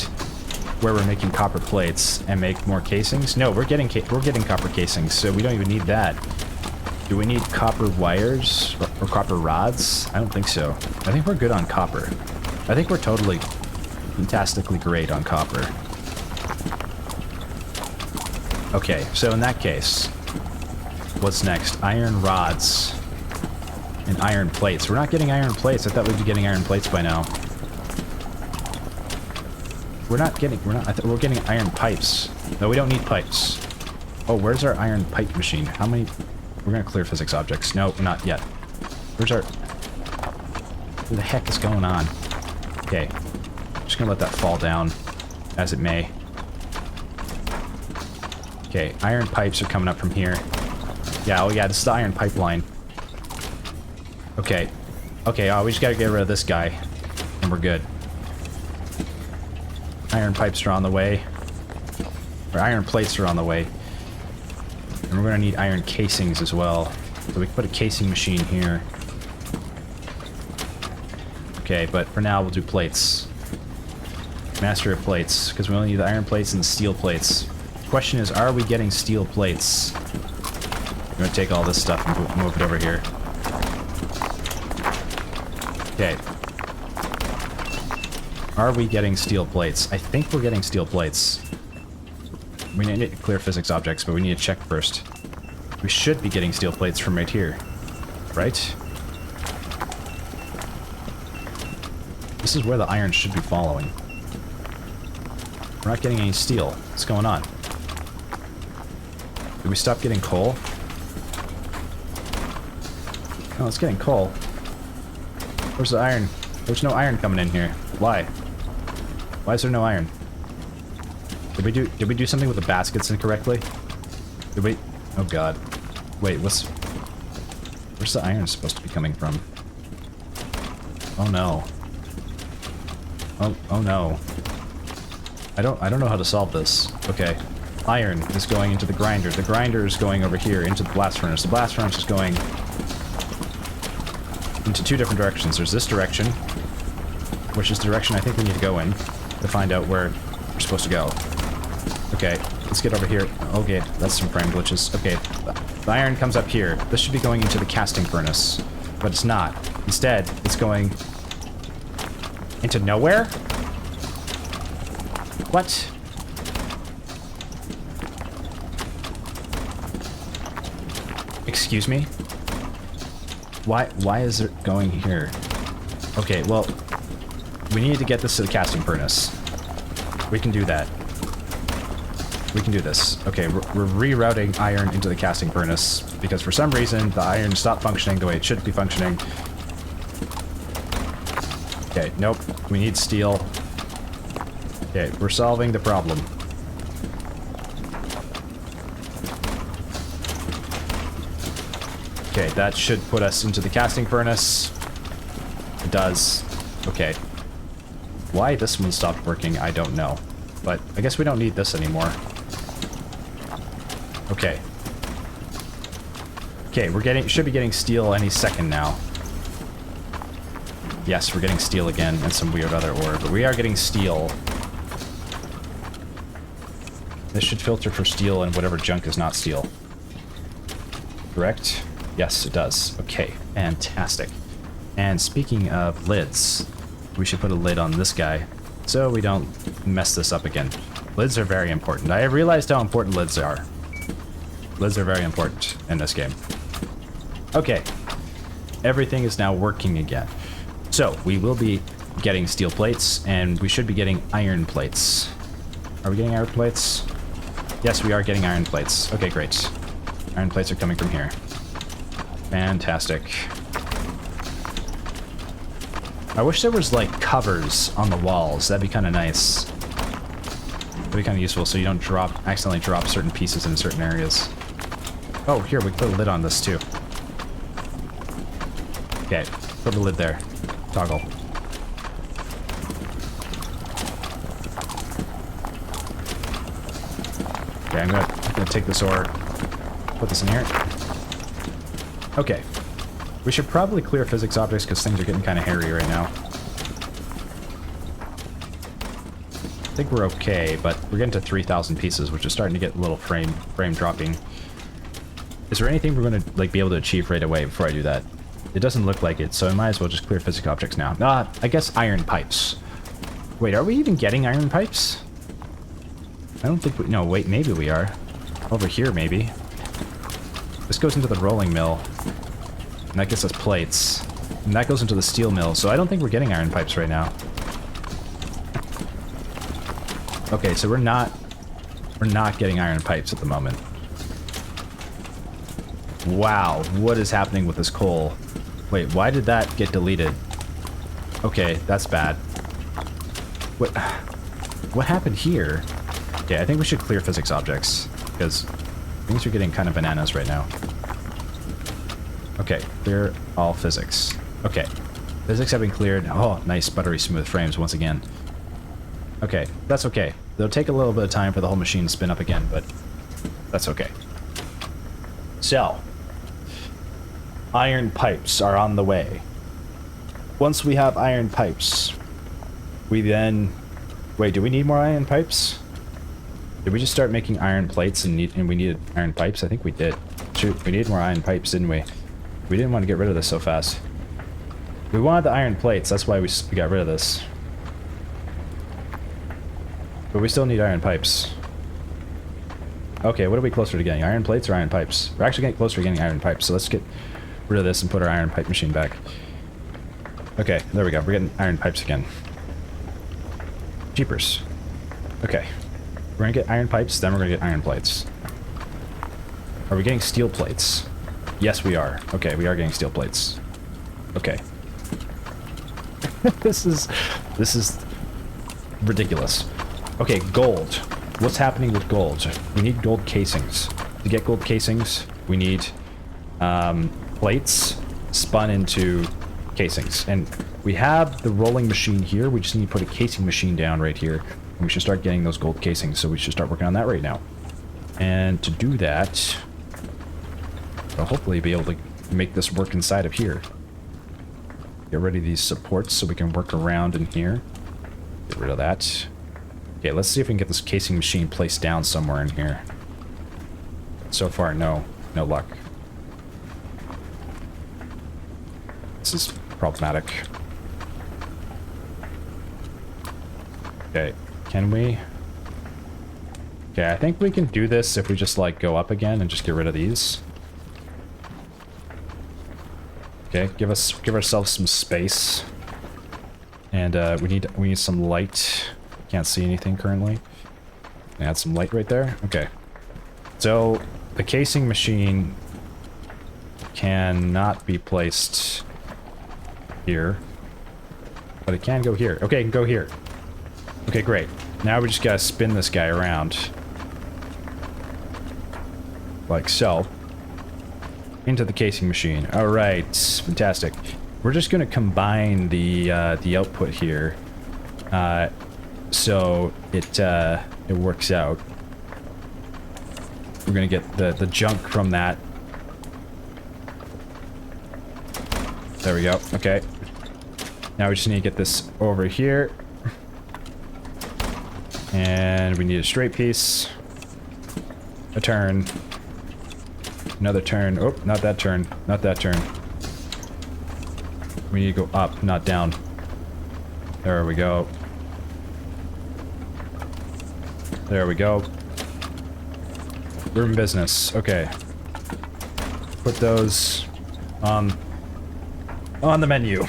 where we're making copper plates and make more casings. No, we're getting copper casings, so we don't even need that. Do we need copper wires or copper rods? I don't think so. I think we're good on copper. I think we're totally fantastically great on copper. Okay, so in that case, what's next? Iron rods and iron plates. We're not getting iron plates. I thought we'd be getting iron plates by now. We're getting iron pipes. No, we don't need pipes. Oh, where's our iron pipe machine? How many? We're gonna clear physics objects. No, we're not yet. Where's our... What the heck is going on? Okay. Just gonna let that fall down as it may. Okay, iron pipes are coming up from here. Yeah, oh yeah, this is the iron pipeline. Okay. Okay, we just gotta get rid of this guy. And we're good. Iron pipes are on the way. Or iron plates are on the way. And we're gonna need iron casings as well. So we can put a casing machine here. Okay, but for now we'll do plates. Master of plates, because we only need the iron plates and the steel plates. The question is, are we getting steel plates? I'm gonna take all this stuff and move it over here. Okay. Are we getting steel plates? I think we're getting steel plates. We need to clear physics objects, but we need to check first. We should be getting steel plates from right here. Right? This is where the iron should be following. We're not getting any steel. What's going on? Did we stop getting coal? No, it's getting coal. Where's the iron? There's no iron coming in here. Why? Why is there no iron? Did we do something with the baskets incorrectly? Did we? Oh god. Wait, where's the iron supposed to be coming from? Oh no. Oh no. I don't know how to solve this. Okay. Iron is going into the grinder. The grinder is going over here into the blast furnace. The blast furnace is going into two different directions. There's this direction, which is the direction I think we need to go in to find out where we're supposed to go. Okay, let's get over here. Okay, that's some frame glitches. Okay, the iron comes up here. This should be going into the casting furnace, but it's not. Instead, it's going into nowhere? What? Excuse me? Why is it going here? Okay, well, we need to get this to the casting furnace. We can do that. We can do this. Okay, we're rerouting iron into the casting furnace because for some reason the iron stopped functioning the way it should be functioning. Okay, nope. We need steel. Okay, we're solving the problem. Okay, that should put us into the casting furnace. It does. Okay. Why this one stopped working, I don't know. But I guess we don't need this anymore. Okay. Okay, should be getting steel any second now. Yes, we're getting steel again and some weird other ore, but we are getting steel. This should filter for steel and whatever junk is not steel. Correct? Yes, it does. Okay, fantastic. And speaking of lids, we should put a lid on this guy so we don't mess this up again. Lids are very important. I have realized how important lids are. Lids are very important in this game. Okay. Everything is now working again. So, we will be getting steel plates, and we should be getting iron plates. Are we getting iron plates? Yes, we are getting iron plates. Okay, great. Iron plates are coming from here. Fantastic. I wish there was, like, covers on the walls. That'd be kind of nice. That'd be kind of useful so you don't accidentally drop certain pieces in certain areas. Oh, here, we can put a lid on this, too. Okay, put the lid there. Toggle. Okay, I'm gonna take this ore, put this in here. Okay. We should probably clear physics objects because things are getting kind of hairy right now. I think we're okay, but we're getting to 3,000 pieces, which is starting to get a little frame dropping. Is there anything we're going to like be able to achieve right away before I do that? It doesn't look like it, so I might as well just clear physics objects now. I guess iron pipes. Wait, are we even getting iron pipes? I don't think we... No, wait, maybe we are. Over here, maybe. This goes into the rolling mill. And that gets us plates. And that goes into the steel mill, so I don't think we're getting iron pipes right now. Okay, so we're not getting iron pipes at the moment. Wow, what is happening with this coal? Wait, why did that get deleted? Okay, that's bad. What happened here? Okay, I think we should clear physics objects, because things are getting kind of bananas right now. Okay, clear all physics. Okay, physics have been cleared. Oh, nice buttery smooth frames once again. Okay, that's okay. It'll take a little bit of time for the whole machine to spin up again, but that's okay. So, iron pipes are on the way. Once we have iron pipes, we then... Wait, do we need more iron pipes? Did we just start making iron plates and we needed iron pipes? I think we did. Shoot, we needed more iron pipes, didn't we? We didn't want to get rid of this so fast. We wanted the iron plates, that's why we got rid of this. But we still need iron pipes. Okay, what are we closer to getting? Iron plates or iron pipes? We're actually getting closer to getting iron pipes, so let's get rid of this and put our iron pipe machine back. Okay, there we go. We're getting iron pipes again. Jeepers. Okay. We're gonna get iron pipes, then we're gonna get iron plates. Are we getting steel plates? Yes, we are. Okay, we are getting steel plates. Okay. This is ridiculous. Okay, gold. What's happening with gold? We need gold casings. To get gold casings, we need plates spun into casings. And we have the rolling machine here. We just need to put a casing machine down right here. And we should start getting those gold casings. So we should start working on that right now. And to do that, we'll hopefully be able to make this work inside of here. Get rid of these supports so we can work around in here. Get rid of that. Okay, let's see if we can get this casing machine placed down somewhere in here. So far, no luck. This is problematic. Okay, can we? Okay, I think we can do this if we just like go up again and just get rid of these. Okay, give ourselves some space. And we need some light. Can't see anything currently. Add some light right there. Okay. So the casing machine cannot be placed here, but it can go here. Okay, it can go here. Okay, great. Now we just gotta spin this guy around like so into the casing machine. All right, fantastic. We're just gonna combine the output here, so it works out. We're gonna get the junk from that. There we go. Okay. Now we just need to get this over here. And we need a straight piece. A turn. Another turn. Oh, not that turn. Not that turn. We need to go up, not down. There we go. There we go. We're in business. Okay. Put those on the menu.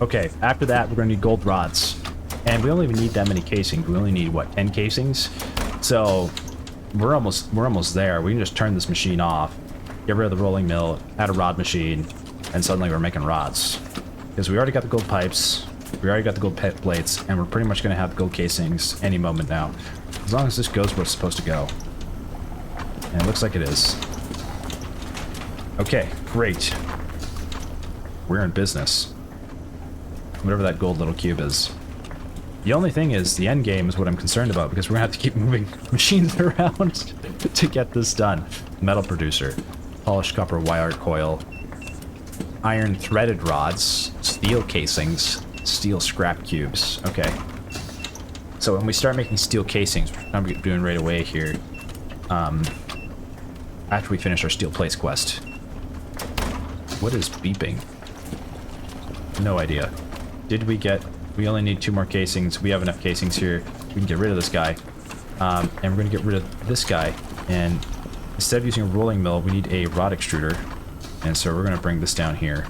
Okay, after that we're going to need gold rods. And we don't even need that many casings. We only need, what, 10 casings? So we're almost there. We can just turn this machine off, get rid of the rolling mill, add a rod machine, and suddenly we're making rods. Because we already got the gold pipes, we already got the gold plates, and we're pretty much going to have gold casings any moment now. As long as this goes where it's supposed to go. And it looks like it is. Okay, great. We're in business. Whatever that gold little cube is. The only thing is, the end game is what I'm concerned about, because we're going to have to keep moving machines around to get this done. Metal producer. Polished copper wire coil. Iron threaded rods. Steel casings. Steel scrap cubes. Okay. So when we start making steel casings, which we're going to be doing right away here, after we finish our steel plates quest. What is beeping? No idea. Did we get... We only need 2 more casings. We have enough casings here. We can get rid of this guy. And we're going to get rid of this guy. And instead of using a rolling mill, we need a rod extruder. And so we're going to bring this down here.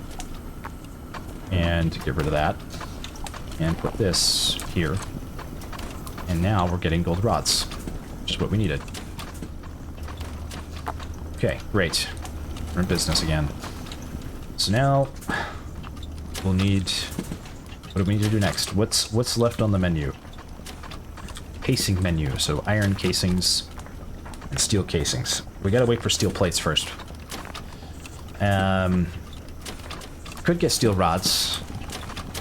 And get rid of that. And put this here. And now we're getting gold rods. Which is what we needed. Okay, great. We're in business again. So now we'll need... What do we need to do next? What's left on the menu? Casing menu. So iron casings and steel casings. We gotta wait for steel plates first. Could get steel rods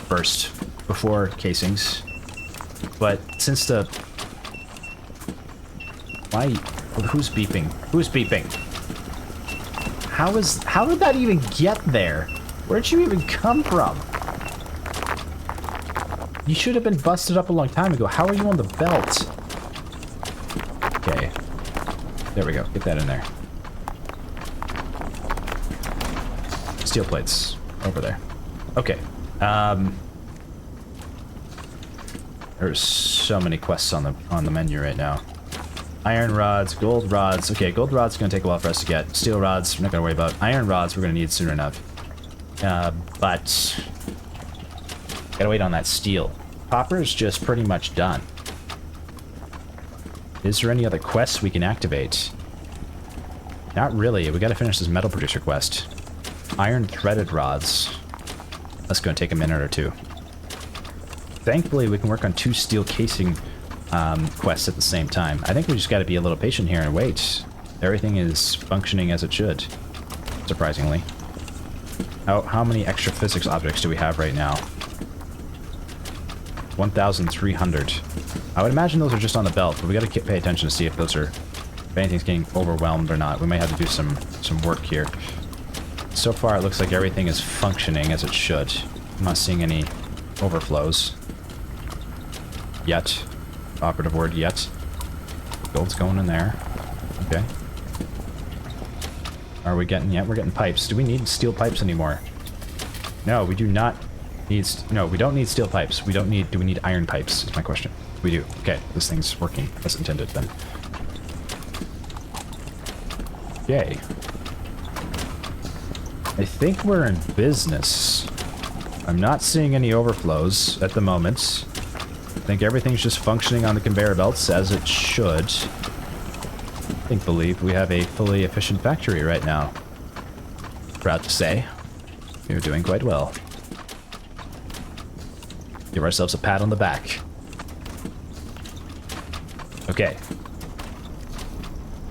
first before casings, but since the why? Who's beeping? Who's beeping? How did that even get there? Where'd you even come from? You should have been busted up a long time ago. How are you on the belt? Okay. There we go. Get that in there. Steel plates. Over there. Okay. There's so many quests on the menu right now. Iron rods, gold rods. Okay, gold rods are going to take a while for us to get. Steel rods, we're not going to worry about. Iron rods, we're going to need soon enough. But... Gotta wait on that steel. Copper is just pretty much done. Is there any other quests we can activate? Not really. We gotta finish this metal producer quest. Iron threaded rods. That's gonna take a minute or two. Thankfully, we can work on 2 steel casing quests at the same time. I think we just gotta be a little patient here and wait. Everything is functioning as it should. Surprisingly. How many extra physics objects do we have right now? 1,300. I would imagine those are just on the belt, but we gotta pay attention to see if those are... If anything's getting overwhelmed or not. We might have to do some work here. So far, it looks like everything is functioning as it should. I'm not seeing any overflows. Yet. Operative word, yet. Gold's going in there. Okay. Are we getting... Yeah, we're getting pipes. Do we need steel pipes anymore? No, we do not need... No, we don't need steel pipes. We don't need... Do we need iron pipes? Is my question. We do. Okay, this thing's working as intended then. Yay. I think we're in business. I'm not seeing any overflows at the moment. I think everything's just functioning on the conveyor belts as it should. I believe we have a fully efficient factory right now. Proud to say, we're doing quite well. Give ourselves a pat on the back. Okay.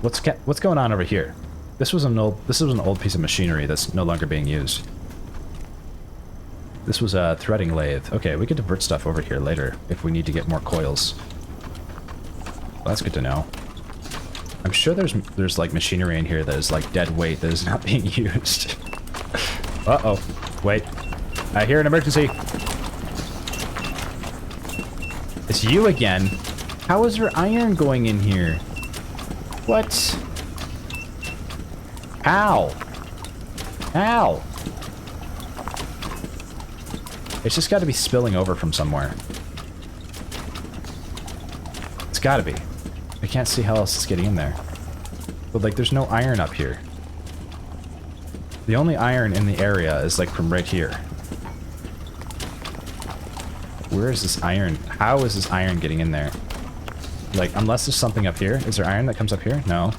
What's going on over here? This was an old piece of machinery that's no longer being used. This was a threading lathe. Okay, we could divert stuff over here later if we need to get more coils. Well, that's good to know. I'm sure there's like machinery in here that is like dead weight that is not being used. Uh-oh. Wait. I hear an emergency. It's you again. How is there iron going in here? What? How? How? It's just got to be spilling over from somewhere. It's got to be. I can't see how else it's getting in there. But, like, there's no iron up here. The only iron in the area is, like, from right here. Where is this iron? How is this iron getting in there? Like, unless there's something up here. Is there iron that comes up here? No.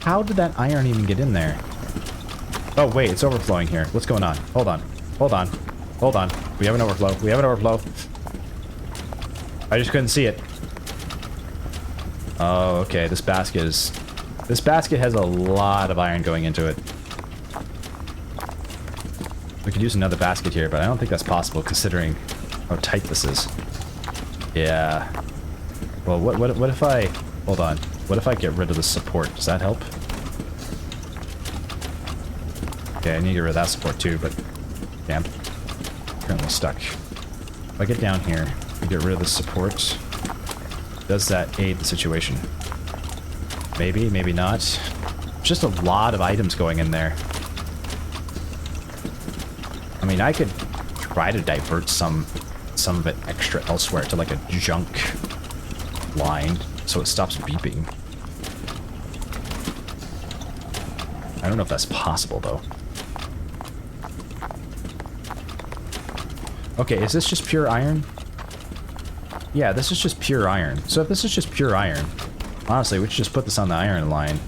How did that iron even get in there? Oh, wait, it's overflowing here. What's going on? Hold on. Hold on. Hold on. We have an overflow. We have an overflow. I just couldn't see it. Oh, okay. This basket has a lot of iron going into it. We could use another basket here, but I don't think that's possible considering how tight this is. Yeah. Well, what if I... Hold on. What if I get rid of the support? Does that help? Okay, I need to get rid of that support too, but... Damn. Currently stuck. If I get down here and get rid of the support, does that aid the situation? Maybe, maybe not. Just a lot of items going in there. I mean, I could try to divert some of it extra elsewhere to like a junk line so it stops beeping. I don't know if that's possible though. Okay, is this just pure iron? Yeah, this is just pure iron. So if this is just pure iron, honestly, we should just put this on the iron line.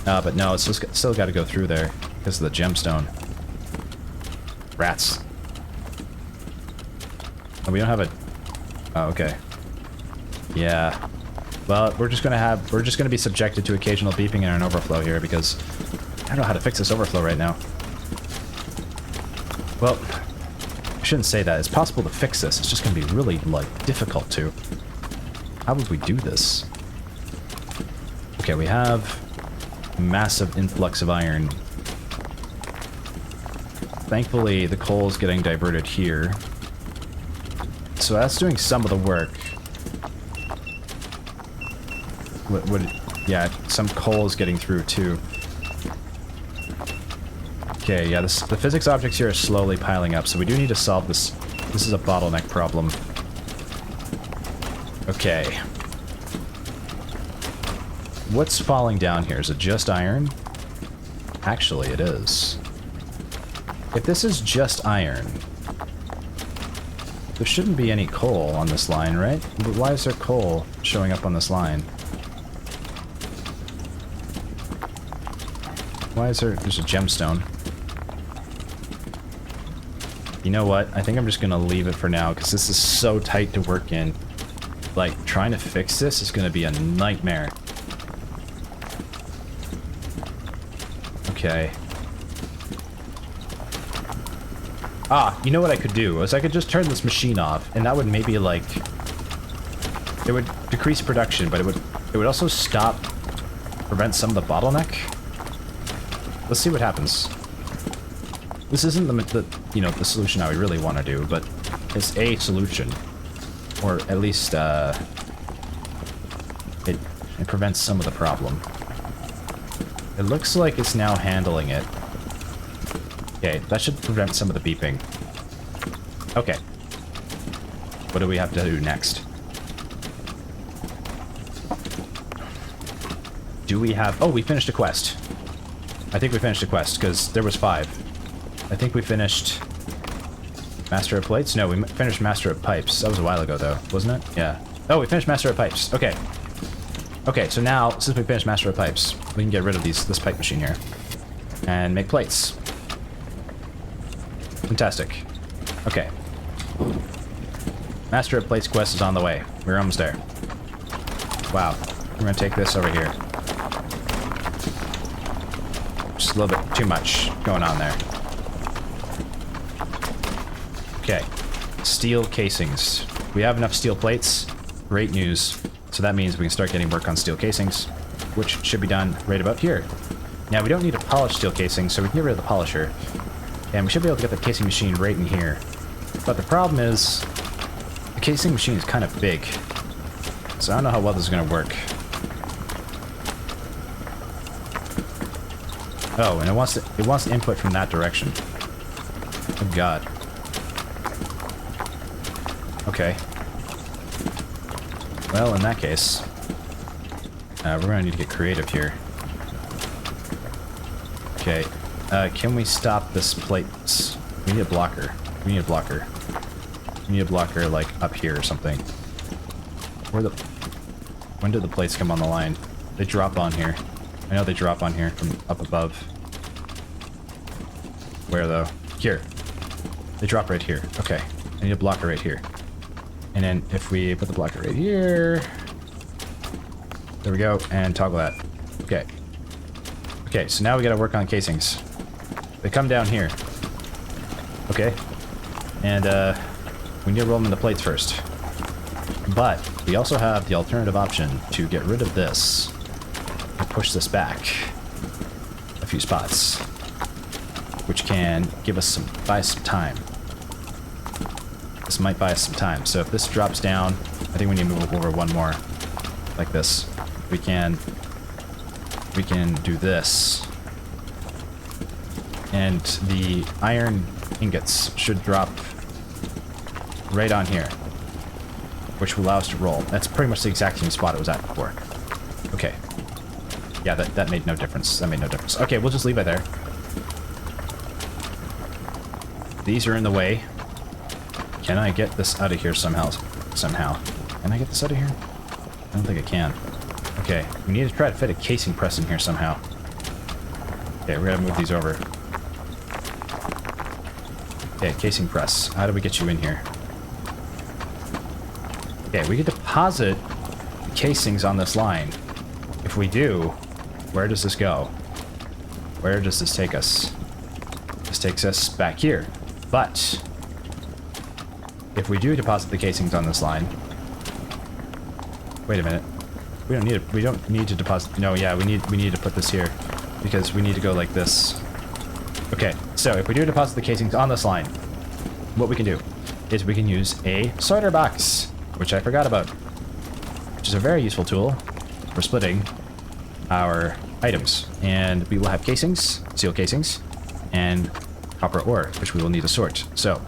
But no, it's still got to go through there because of the gemstone. Rats. Oh, we don't have a... Oh, okay. Yeah. Well, we're just gonna be subjected to occasional beeping and an overflow here because I don't know how to fix this overflow right now. Well, I shouldn't say that. It's possible to fix this. It's just gonna be really, like, difficult to. How would we do this? Okay, we have massive influx of iron. Thankfully, the coal is getting diverted here. So that's doing some of the work. Yeah, some coal is getting through too. Okay, yeah, the physics objects here are slowly piling up, so we do need to solve this. This is a bottleneck problem. Okay. What's falling down here? Is it just iron? Actually, it is. If this is just iron, there shouldn't be any coal on this line, right? But why is there coal showing up on this line? Why is there's a gemstone? You know what? I think I'm just gonna leave it for now, because this is so tight to work in. Like, trying to fix this is gonna be a nightmare. Okay. Ah, you know what I could do? Is I could just turn this machine off, and that would maybe, like... It would decrease production, but it would also prevent some of the bottleneck. Let's see what happens. This isn't the solution I really want to do, but it's a solution. Or at least, it prevents some of the problem. It looks like it's now handling it. Okay, that should prevent some of the beeping. Okay. What do we have to do next? Do we have... Oh, we finished a quest. I think we finished the quest, because there was 5. I think we finished Master of Plates? No, we finished Master of Pipes. That was a while ago, though, wasn't it? Yeah. Oh, we finished Master of Pipes. Okay. Okay, so now, since we finished Master of Pipes, we can get rid of this pipe machine here. And make plates. Fantastic. Okay. Master of Plates quest is on the way. We're almost there. Wow. We're gonna take this over here. Just a little bit too much going on there. Okay. Steel casings. We have enough steel plates. Great news. So that means we can start getting work on steel casings, which should be done right about here. Now, we don't need to polish steel casings, so we can get rid of the polisher. And we should be able to get the casing machine right in here. But the problem is, the casing machine is kind of big. So I don't know how well this is going to work. Oh, and it wants to input from that direction. Oh god. Okay. Well, in that case, we're going to need to get creative here. Okay. Can we stop this plate? We need a blocker. We need a blocker. We need a blocker, like, up here or something. When do the plates come on the line? They drop on here. I know they drop on here from up above. Where, though? Here. They drop right here. Okay. I need a blocker right here. And then if we put the blocker right here... There we go. And toggle that. Okay. Okay, so now we gotta work on casings. They come down here. Okay. And, we need to roll them into plates first. But we also have the alternative option to get rid of this and push this back a few spots, which can give us buy us some time. This might buy us some time. So if this drops down, I think we need to move over one more, like this. We can do this, and the iron ingots should drop right on here, which will allow us to roll. That's pretty much the exact same spot it was at before. Okay. Yeah, that made no difference. That made no difference. Okay, we'll just leave it there. These are in the way. Can I get this out of here somehow? Can I get this out of here? I don't think I can. Okay, we need to try to fit a casing press in here somehow. Okay, we're gonna move these over. Okay, casing press. How do we get you in here? Okay, we can deposit the casings on this line. If we do, where does this go? Where does this take us? This takes us back here. But if we do deposit the casings on this line... Wait a minute. We don't need to deposit... No, yeah, we need to put this here, because we need to go like this. Okay, so if we do deposit the casings on this line, what we can do is we can use a sorter box, which I forgot about, which is a very useful tool for splitting our items. And we will have casings, steel casings, and copper ore, which we will need to sort. So,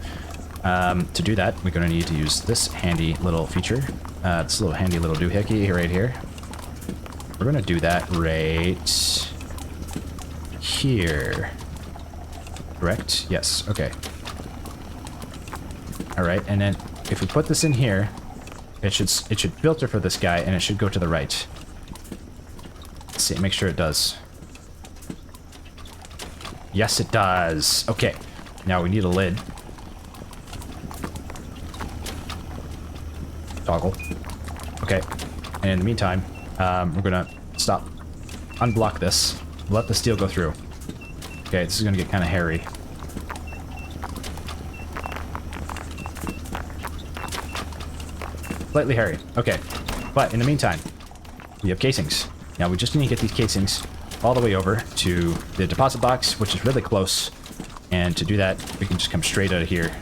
to do that, we're going to need to use this handy little feature. This little handy little doohickey right here. We're going to do that right here. Correct? Yes. Okay. Alright, and then if we put this in here, it should filter for this guy, and it should go to the right. Let's see, make sure it does. Yes, it does. Okay. Now we need a lid. Toggle. Okay. And in the meantime, we're gonna unblock this, let the steel go through. Okay, this is gonna get kind of hairy. Slightly hairy. Okay. But in the meantime, we have casings. Now we just need to get these casings all the way over to the deposit box, which is really close. And to do that, we can just come straight out of here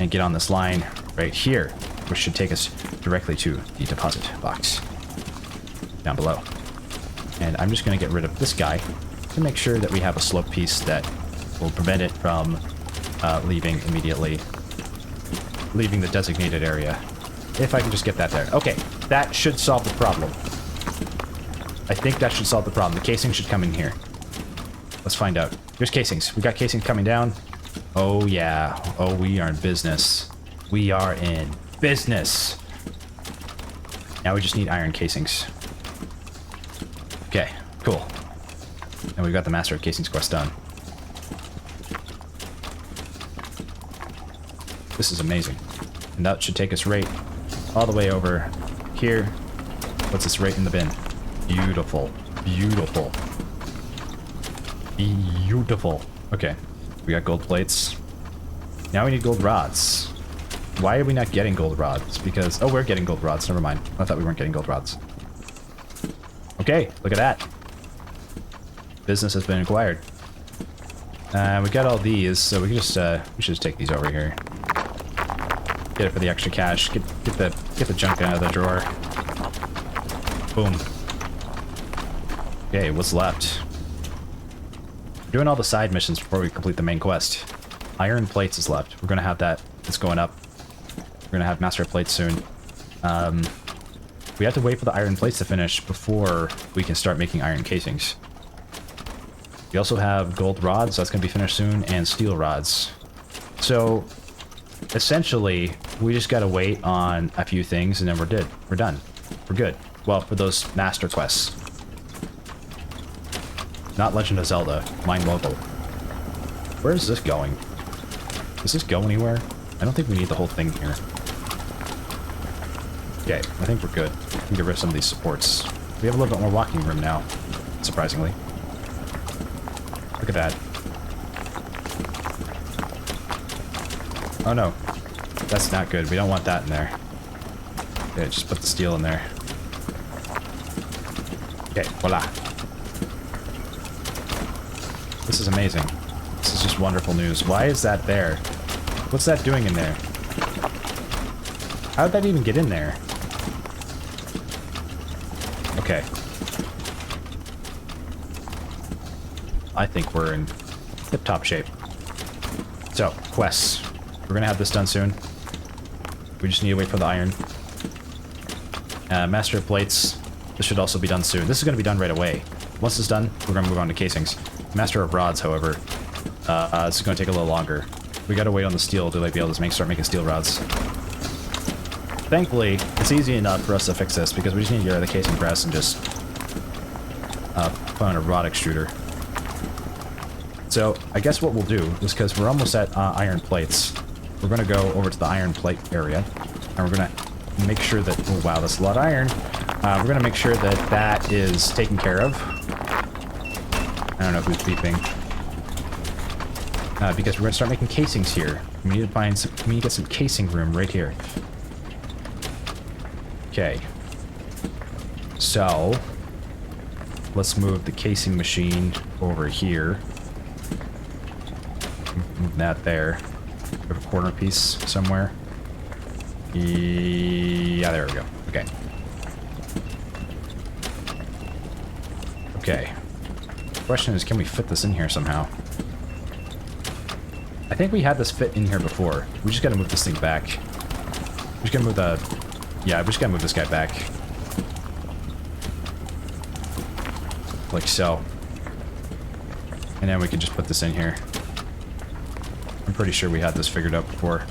and get on this line right here, which should take us directly to the deposit box down below. And I'm just going to get rid of this guy to make sure that we have a slope piece that will prevent it from leaving the designated area. If I can just get that there. Okay, that should solve the problem. I think that should solve the problem. The casing should come in here. let's find out. There's casings. We got casings coming down. Oh, yeah. Oh, we are in business. We are in business. Now we just need iron casings. Okay, cool. And we got the Master of Casings quest done. This is amazing. And that should take us right all the way over here. Puts us right in the bin. Beautiful. Beautiful. Beautiful. Okay. We got gold plates. Now we need gold rods. Why are we not getting gold rods? Because... oh, we're getting gold rods. Never mind. I thought we weren't getting gold rods. Okay, look at that. Business has been acquired. We got all these, so we can just we should just take these over here. Get it for the extra cash. Get the junk out of the drawer. Boom. Okay, what's left? We're doing all the side missions before we complete the main quest. Iron plates is left. We're gonna have that. It's going up. We're gonna have master plates soon. We have to wait for the iron plates to finish before we can start making iron casings. We also have gold rods, that's going to be finished soon, and steel rods. So, essentially, we just got to wait on a few things, and then we're done. We're good. Well, for those master quests. Not Legend of Zelda, MineMogul. Where is this going? Does this go anywhere? I don't think we need the whole thing here. Okay, I think we're good. We can get rid of some of these supports. We have a little bit more walking room now, surprisingly. Look at that. Oh no. That's not good. We don't want that in there. Okay, just put the steel in there. Okay, voila. This is amazing. This is just wonderful news. Why is that there? What's that doing in there? How did that even get in there? Okay. I think we're in tip-top shape. So, quests. We're gonna have this done soon. We just need to wait for the iron. Master of Plates. This should also be done soon. This is gonna be done right away. Once it's done, we're gonna move on to casings. Master of Rods, however, this is gonna take a little longer. We gotta wait on the steel to like, be able to start making steel rods. Thankfully, it's easy enough for us to fix this because we just need to get rid of the casing press and just put on a rod extruder. So, I guess what we'll do is, because we're almost at iron plates, we're going to go over to the iron plate area, and we're going to make sure that... oh wow, that's a lot of iron. We're going to make sure that that is taken care of. I don't know who's beeping. Because we're going to start making casings here. We need to find some... we need to get some casing room right here. Okay. So, let's move the casing machine over here. Move that there. We have a corner piece somewhere. Yeah, there we go. Okay. Okay. The question is, can we fit this in here somehow? I think we had this fit in here before. We just gotta move this thing back. We just gotta move the... yeah, we just gotta move this guy back. Like so. And then we can just put this in here. I'm pretty sure we had this figured out before.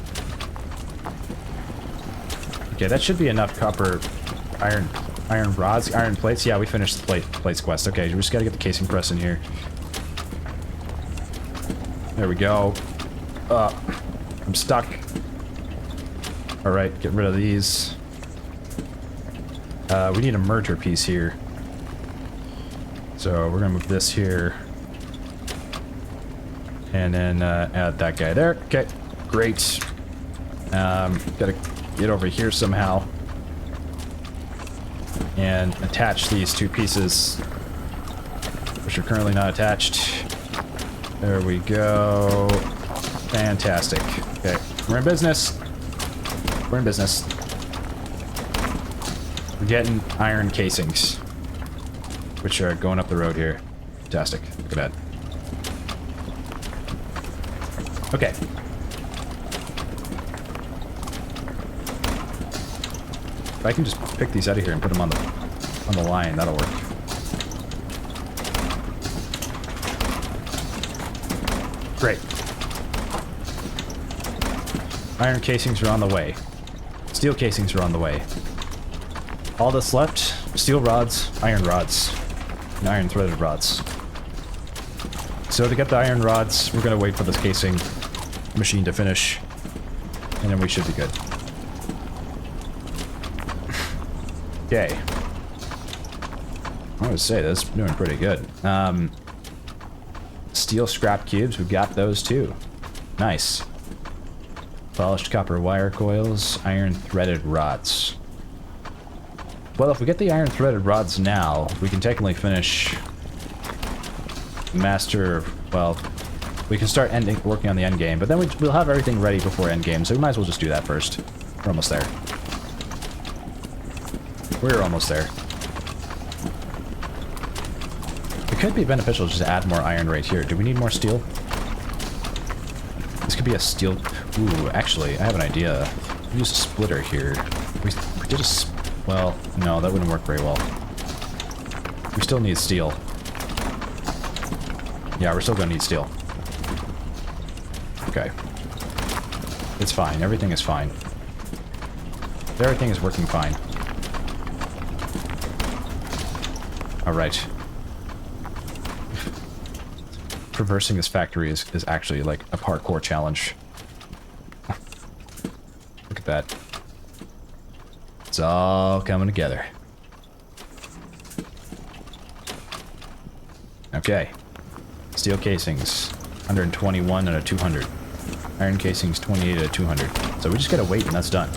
Okay, that should be enough copper iron rods, iron plates. Yeah, we finished the plates quest. Okay, we just gotta get the casing press in here. There we go. I'm stuck. Alright, get rid of these. We need a merger piece here. So we're gonna move this here. And then add that guy there. Okay, great. Gotta get over here somehow. And attach these two pieces, which are currently not attached. There we go. Fantastic. Okay, we're in business. We're in business. We're getting iron casings, which are going up the road here. Fantastic. Look at that. Okay. If I can just pick these out of here and put them on the line, that'll work. Great. Iron casings are on the way. Steel casings are on the way. All that's left, steel rods, and iron threaded rods. So to get the iron rods, we're gonna wait for this casing machine to finish, and then we should be good. Okay. I would say that's doing pretty good. Steel scrap cubes, we've got those too. Nice. Polished copper wire coils, iron threaded rods. Well, if we get the iron threaded rods now, we can technically finish master, well, we can start working on the end game, but then we'll have everything ready before end game, so we might as well just do that first. We're almost there. We're almost there. It could be beneficial just to add more iron right here. Do we need more steel? This could be a steel... Ooh, actually, I have an idea. We use a splitter here. We did a... Well, no, that wouldn't work very well. We still need steel. Yeah, we're still gonna need steel. Okay. It's fine. Everything is fine. Everything is working fine. Alright. Traversing this factory is actually like a parkour challenge. Look at that. It's all coming together. Okay. Steel casings, 121 and a 200. Iron casings, 28 and a 200. So we just gotta wait and that's done.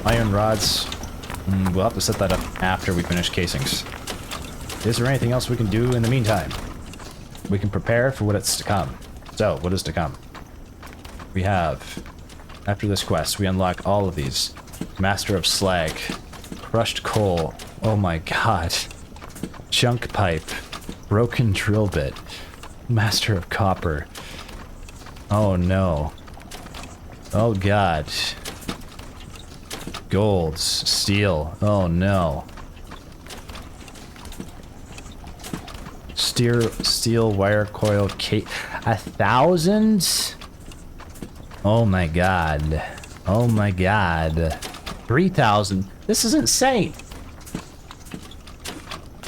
Iron rods, we'll have to set that up after we finish casings. Is there anything else we can do in the meantime? We can prepare for what is to come. So, what is to come? We have, after this quest, we unlock all of these. Master of Slag, Crushed Coal, oh my god, Chunk Pipe, Broken Drill Bit, Master of Copper, oh no, oh god, Golds, Steel, oh no. Steel wire coil case. 1,000? Oh my god. Oh my god. 3,000. This is insane.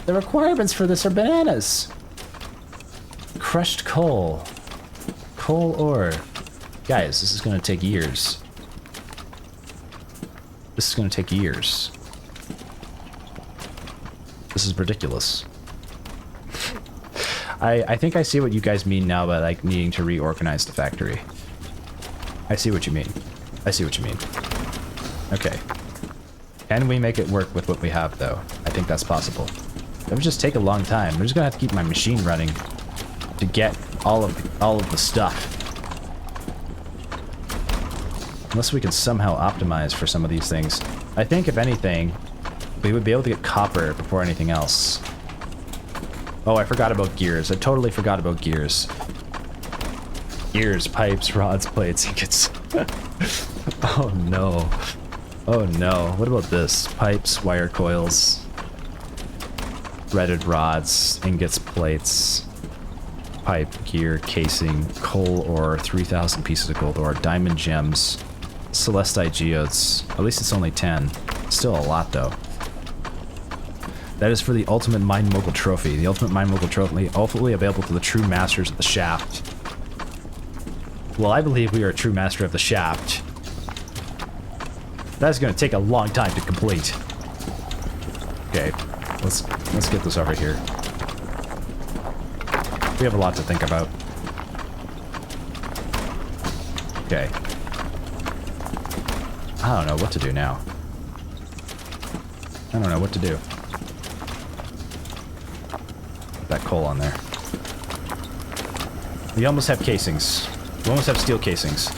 The requirements for this are bananas. Crushed coal. Coal ore. Guys, this is gonna take years. This is gonna take years. This is ridiculous. I think I see what you guys mean now by like needing to reorganize the factory. I see what you mean. I see what you mean. Okay. Can we make it work with what we have though? I think that's possible. It would just take a long time. I'm just gonna have to keep my machine running to get all of the stuff. Unless we can somehow optimize for some of these things. I think if anything, we would be able to get copper before anything else. Oh, I forgot about gears. I totally forgot about gears. Gears, pipes, rods, plates, ingots. Oh no. Oh no. What about this? Pipes, wire coils, threaded rods, ingots, plates, pipe, gear, casing, coal ore, 3,000 pieces of gold ore, diamond gems, celestite geodes. At least it's only 10. Still a lot though. That is for the ultimate MineMogul trophy. The ultimate MineMogul trophy, ultimately available to the true masters of the shaft. Well, I believe we are a true master of the shaft. That is going to take a long time to complete. Okay, let's get this over here. We have a lot to think about. Okay. I don't know what to do now. I don't know what to do. Put that coal on there. We almost have casings. We almost have steel casings.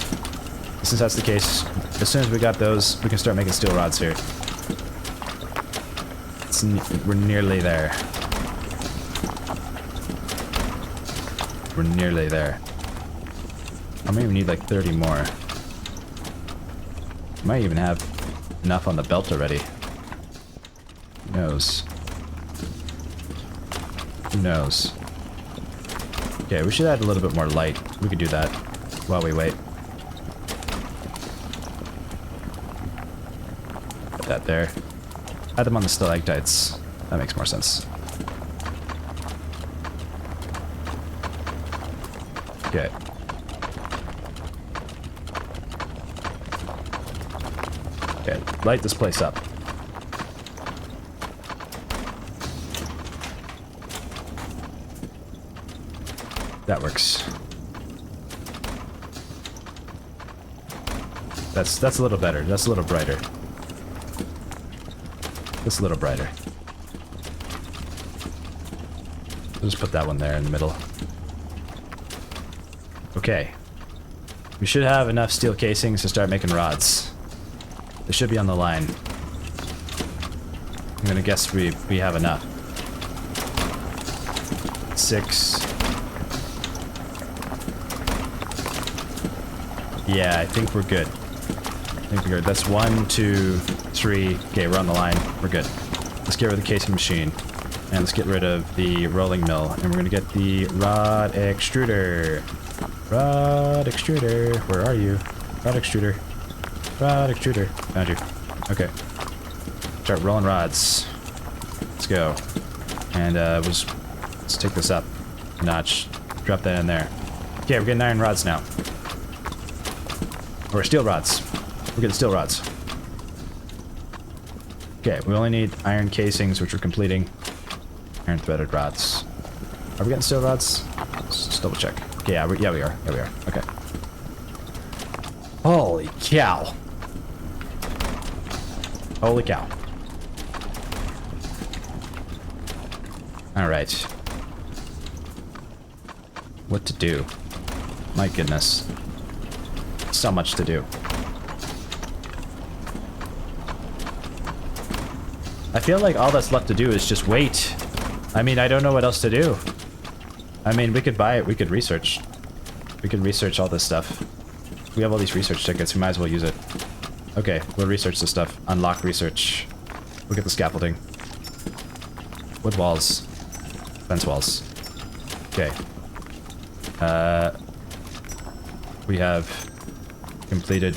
Since that's the case, as soon as we got those, we can start making steel rods here. We're nearly there. We're nearly there. I may even need like 30 more. Might even have enough on the belt already. Who knows? Who knows? Okay, we should add a little bit more light. We could do that while we wait. Put that there. Add them on the stalactites. That makes more sense. Okay. Okay, light this place up. That works. That's a little better. That's a little brighter. That's a little brighter. I'll just put that one there in the middle. Okay. We should have enough steel casings to start making rods. They should be on the line. I'm gonna guess we have enough. 6. Yeah, I think we're good. I think we're good. That's 1, 2, 3. Okay, we're on the line. We're good. Let's get rid of the casing machine. And let's get rid of the rolling mill. And we're gonna get the rod extruder. Rod extruder. Where are you? Rod extruder. Rod extruder. Found you. Okay. Start rolling rods. Let's go. And let's take this up a notch. Drop that in there. Okay, we're getting iron rods now. Or steel rods. We're getting steel rods. Okay, we only need iron casings, which we're completing. Iron threaded rods. Are we getting steel rods? Let's just double check. Okay, yeah, we are. Yeah, we are. Okay. Holy cow. Holy cow. Alright. What to do? My goodness. So much to do. I feel like all that's left to do is just wait. I mean, I don't know what else to do. I mean, we could buy it. We could research. We could research all this stuff. We have all these research tickets. We might as well use it. Okay, we'll research this stuff. Unlock research. Look at the scaffolding. Wood walls. Fence walls. Okay. We have completed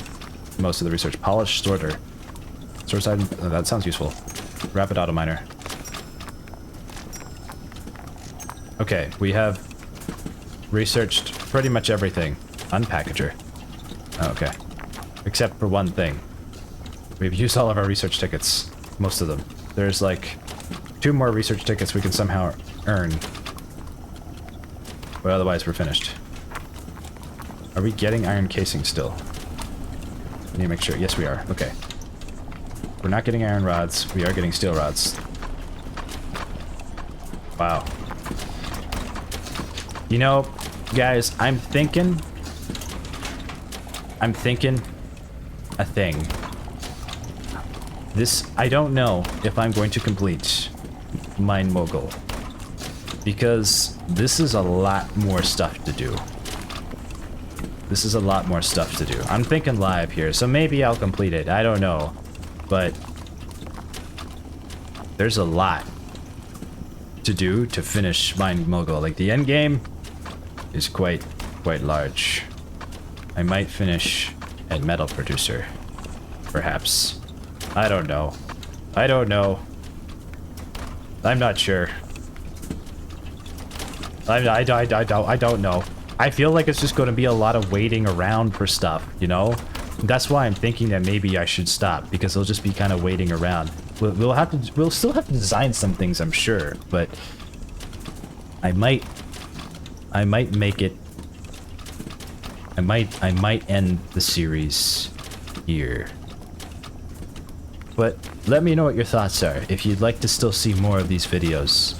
most of the research. Polished sorter. Source item. That sounds useful. Rapid auto miner. Okay, we have researched pretty much everything. Unpackager. Oh, okay. Except for one thing. We've used all of our research tickets. Most of them. There's like 2 more research tickets we can somehow earn. But otherwise we're finished. Are we getting iron casing still? I need to make sure. Yes, we are. Okay. We're not getting iron rods. We are getting steel rods. Wow. You know, guys, I'm thinking a thing. I don't know if I'm going to complete MineMogul, because this is a lot more stuff to do. This is a lot more stuff to do. I'm thinking live here, so maybe I'll complete it. I don't know. But there's a lot to do to finish MineMogul. Like, the end game is quite large. I might finish at metal producer, perhaps. I don't know. I don't know. I'm not sure. I don't know. I feel like it's just going to be a lot of waiting around for stuff, you know? That's why I'm thinking that maybe I should stop, because it'll just be kind of waiting around. We'll still have to design some things, I'm sure, but I might make it. I might end the series here. But let me know what your thoughts are. If you'd like to still see more of these videos,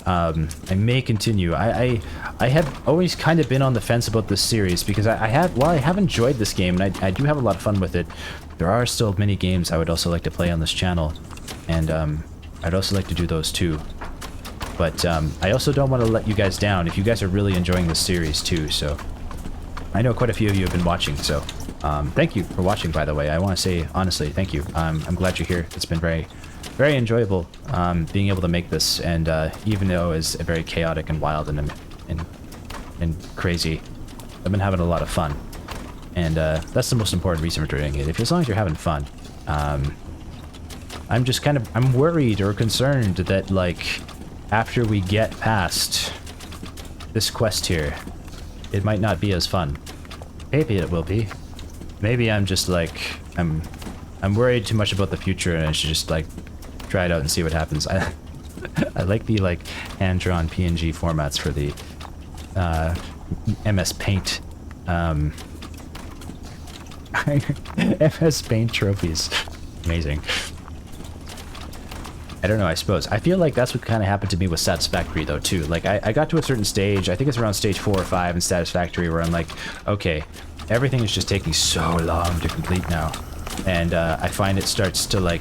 I may continue. I have always kind of been on the fence about this series, because I have enjoyed this game, and I do have a lot of fun with it. There are still many games I would also like to play on this channel, and I'd also like to do those too. But I also don't want to let you guys down if you guys are really enjoying this series too. So I know quite a few of you have been watching, so thank you for watching, by the way. I want to say, honestly, thank you. I'm glad you're here. It's been very enjoyable being able to make this, and even though it's very chaotic and wild and and crazy. I've been having a lot of fun. And that's the most important reason for doing it. If as long as you're having fun. I'm just kind of, I'm worried or concerned that, like, after we get past this quest here, it might not be as fun. Maybe it will be. Maybe I'm just like, I'm worried too much about the future and I should just, like, try it out and see what happens. I like the, like, hand-drawn PNG formats for the MS Paint MS Paint trophies. Amazing. I don't know, I suppose. I feel like that's what kind of happened to me with Satisfactory, though, too. Like, I got to a certain stage, I think it's around stage 4 or 5 in Satisfactory, where I'm like, okay, everything is just taking so long to complete now. And I find it starts to, like,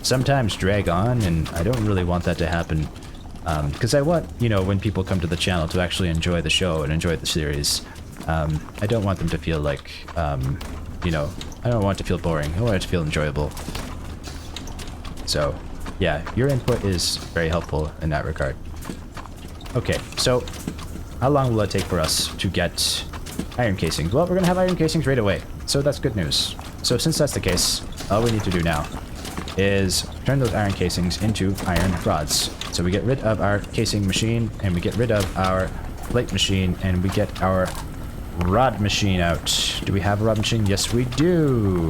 sometimes drag on, and I don't really want that to happen. Because I want, you know, when people come to the channel to actually enjoy the show and enjoy the series, I don't want them to feel like, you know, I don't want it to feel boring. I want it to feel enjoyable. So, yeah, your input is very helpful in that regard. Okay, so how long will it take for us to get iron casings? Well, we're going to have iron casings right away, so that's good news. So since that's the case, all we need to do now is turn those iron casings into iron rods. So we get rid of our casing machine, and we get rid of our plate machine, and we get our rod machine out. Do we have a rod machine? Yes, we do.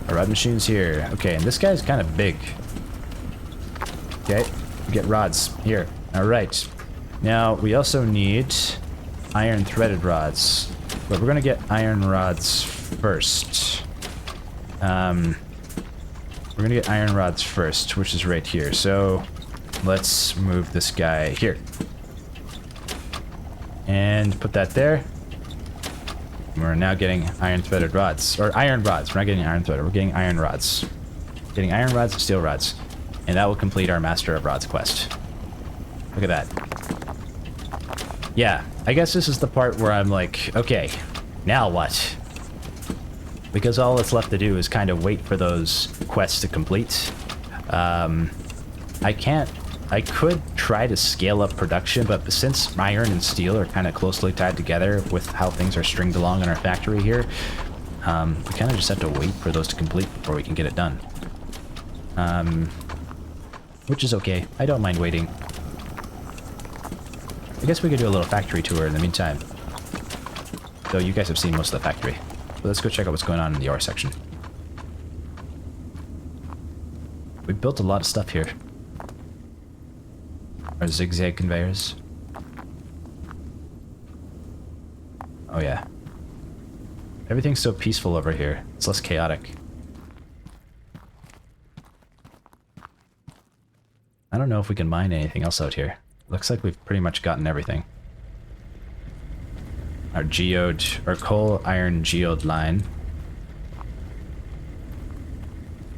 Our rod machine's here. Okay, and this guy's kind of big. Okay, we get rods here. All right. Now, we also need iron threaded rods, but we're going to get iron rods first. We're going to get iron rods first, which is right here. So let's move this guy here. And put that there. We're now getting iron threaded rods. Or iron rods. We're not getting iron threaded. We're getting iron rods. Getting iron rods and steel rods. And that will complete our Master of Rods quest. Look at that. Yeah, I guess this is the part where I'm like, okay, now what? Because all that's left to do is kind of wait for those quests to complete. I could try to scale up production, but since iron and steel are kind of closely tied together with how things are stringed along in our factory here, we kind of just have to wait for those to complete before we can get it done. Which is okay. I don't mind waiting. I guess we could do a little factory tour in the meantime. Though you guys have seen most of the factory. But let's go check out what's going on in the ore section. We built a lot of stuff here. Our zigzag conveyors. Oh yeah. Everything's so peaceful over here. It's less chaotic. I don't know if we can mine anything else out here. Looks like we've pretty much gotten everything. Our geode, our coal iron geode line.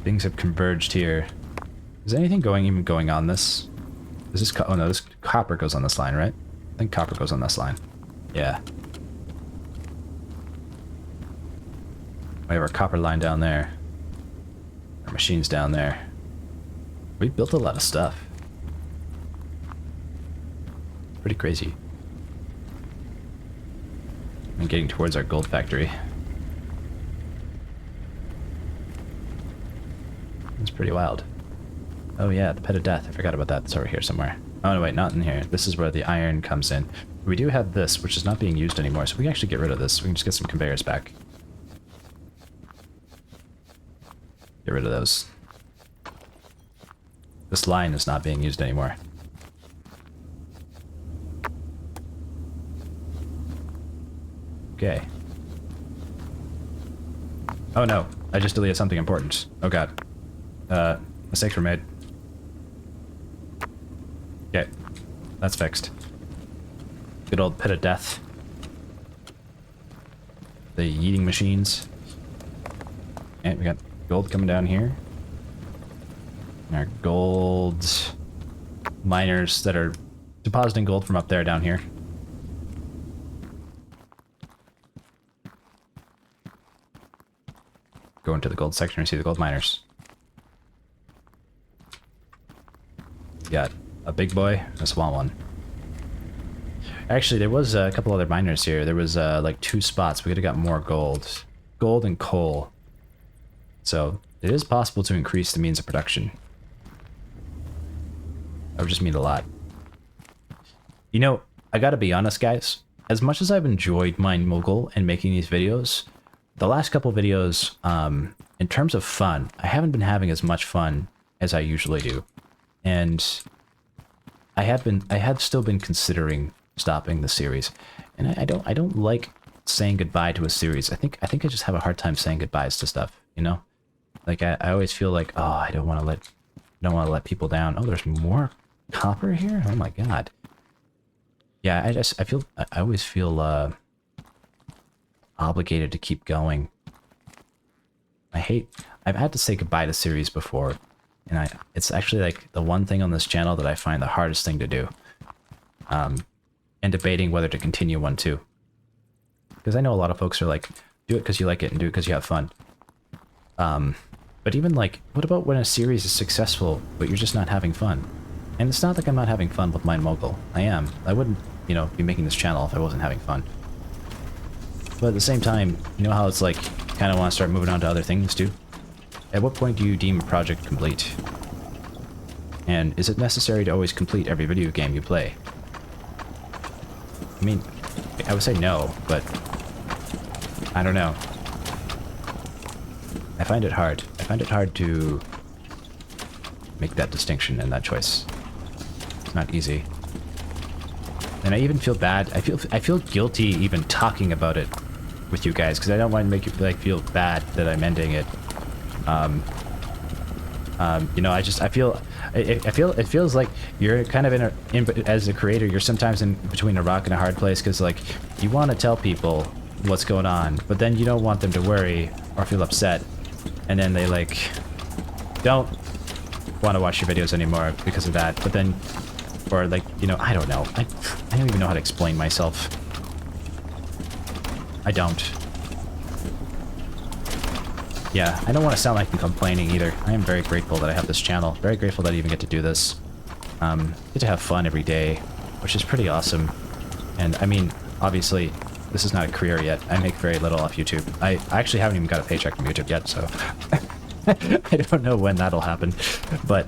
Things have converged here. Is anything even going on this? Is this oh no, this copper goes on this line, right? I think copper goes on this line. Yeah. We have our copper line down there. Our machine's down there. We built a lot of stuff. Pretty crazy. And getting towards our gold factory. It's pretty wild. Oh yeah, the pet of death. I forgot about that. It's over here somewhere. Oh no, wait, not in here. This is where the iron comes in. We do have this, which is not being used anymore, so we can actually get rid of this. We can just get some conveyors back. Get rid of those. This line is not being used anymore. Okay. Oh no, I just deleted something important. Oh god. Mistakes were made. Okay, that's fixed. Good old pit of death. The eating machines. And we got gold coming down here. And our gold miners that are depositing gold from up there down here. Go into the gold section and see the gold miners. Got a big boy and a small one. Actually, there was a couple other miners here. There was like 2 spots. We could have got more gold. Gold and coal. So it is possible to increase the means of production. That would just mean a lot. You know, I gotta be honest, guys. As much as I've enjoyed MineMogul and making these videos, the last couple videos, in terms of fun, I haven't been having as much fun as I usually do. And I have still been considering stopping the series. And I don't like saying goodbye to a series. I think I just have a hard time saying goodbyes to stuff, you know? Like I always feel like, oh, I don't want to let people down. Oh, there's more copper here? Oh my god. Yeah, I always feel obligated to keep going. I've had to say goodbye to series before, and it's actually like the one thing on this channel that I find the hardest thing to do. And debating whether to continue one too. Because I know a lot of folks are like, do it because you like it and do it because you have fun. But even like, what about when a series is successful, but you're just not having fun? And it's not like I'm not having fun with MineMogul. I am. I wouldn't, you know, be making this channel if I wasn't having fun. But at the same time, you know how it's like, kind of want to start moving on to other things too? At what point do you deem a project complete? And is it necessary to always complete every video game you play? I mean, I would say no, but I don't know. I find it hard. I find it hard to make that distinction and that choice. It's not easy. And I even feel bad. I feel guilty even talking about it with you guys because I don't want to make you like feel bad that I'm ending it. You know, it feels like you're kind of as a creator, you're sometimes in between a rock and a hard place because like you want to tell people what's going on, but then you don't want them to worry or feel upset, and then they like don't want to watch your videos anymore because of that. But then, or like, you know, I don't know. I don't even know how to explain myself. I don't. Yeah, I don't want to sound like I'm complaining either. I am very grateful that I have this channel. Very grateful that I even get to do this. Get to have fun every day, which is pretty awesome. And I mean, obviously, this is not a career yet. I make very little off YouTube. I actually haven't even got a paycheck from YouTube yet, so I don't know when that'll happen. But,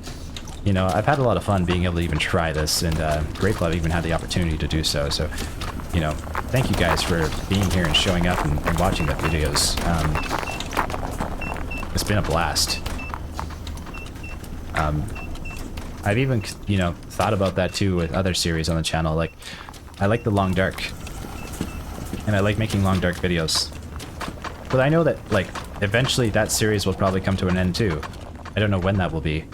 you know, I've had a lot of fun being able to even try this, and grateful I've even had the opportunity to do so. So, you know, thank you guys for being here and showing up and watching the videos. It's been a blast. I've even, you know, thought about that too with other series on the channel. Like, I like the Long Dark, and I like making Long Dark videos. But I know that, like, eventually that series will probably come to an end too. I don't know when that will be.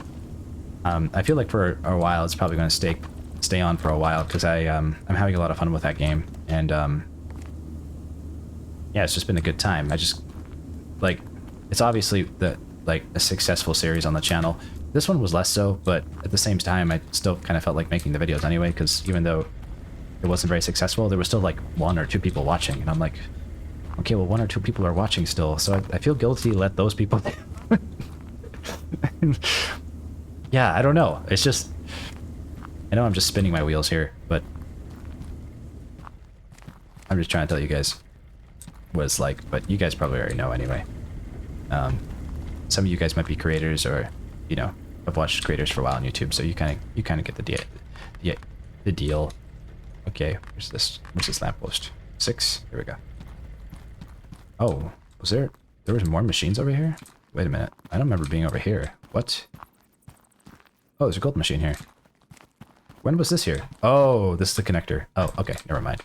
I feel like for a while it's probably going to stay on for a while because I'm having a lot of fun with that game, and yeah, it's just been a good time. I just like. It's obviously a successful series on the channel. This one was less so, but at the same time, I still kind of felt like making the videos anyway, because even though it wasn't very successful, there was still like 1 or 2 people watching, and I'm like, okay, well, 1 or 2 people are watching still, so I feel guilty to let those people. Yeah, I don't know. It's just, I know I'm just spinning my wheels here, but I'm just trying to tell you guys what it's like, but you guys probably already know anyway. Some of you guys might be creators, or, you know, I've watched creators for a while on YouTube, so you kind of get the deal. Okay, where's this lamppost? 6. Here we go. Oh, there was more machines over here? Wait a minute, I don't remember being over here. What? Oh, there's a gold machine here. When was this here? Oh, this is the connector. Oh, okay, never mind.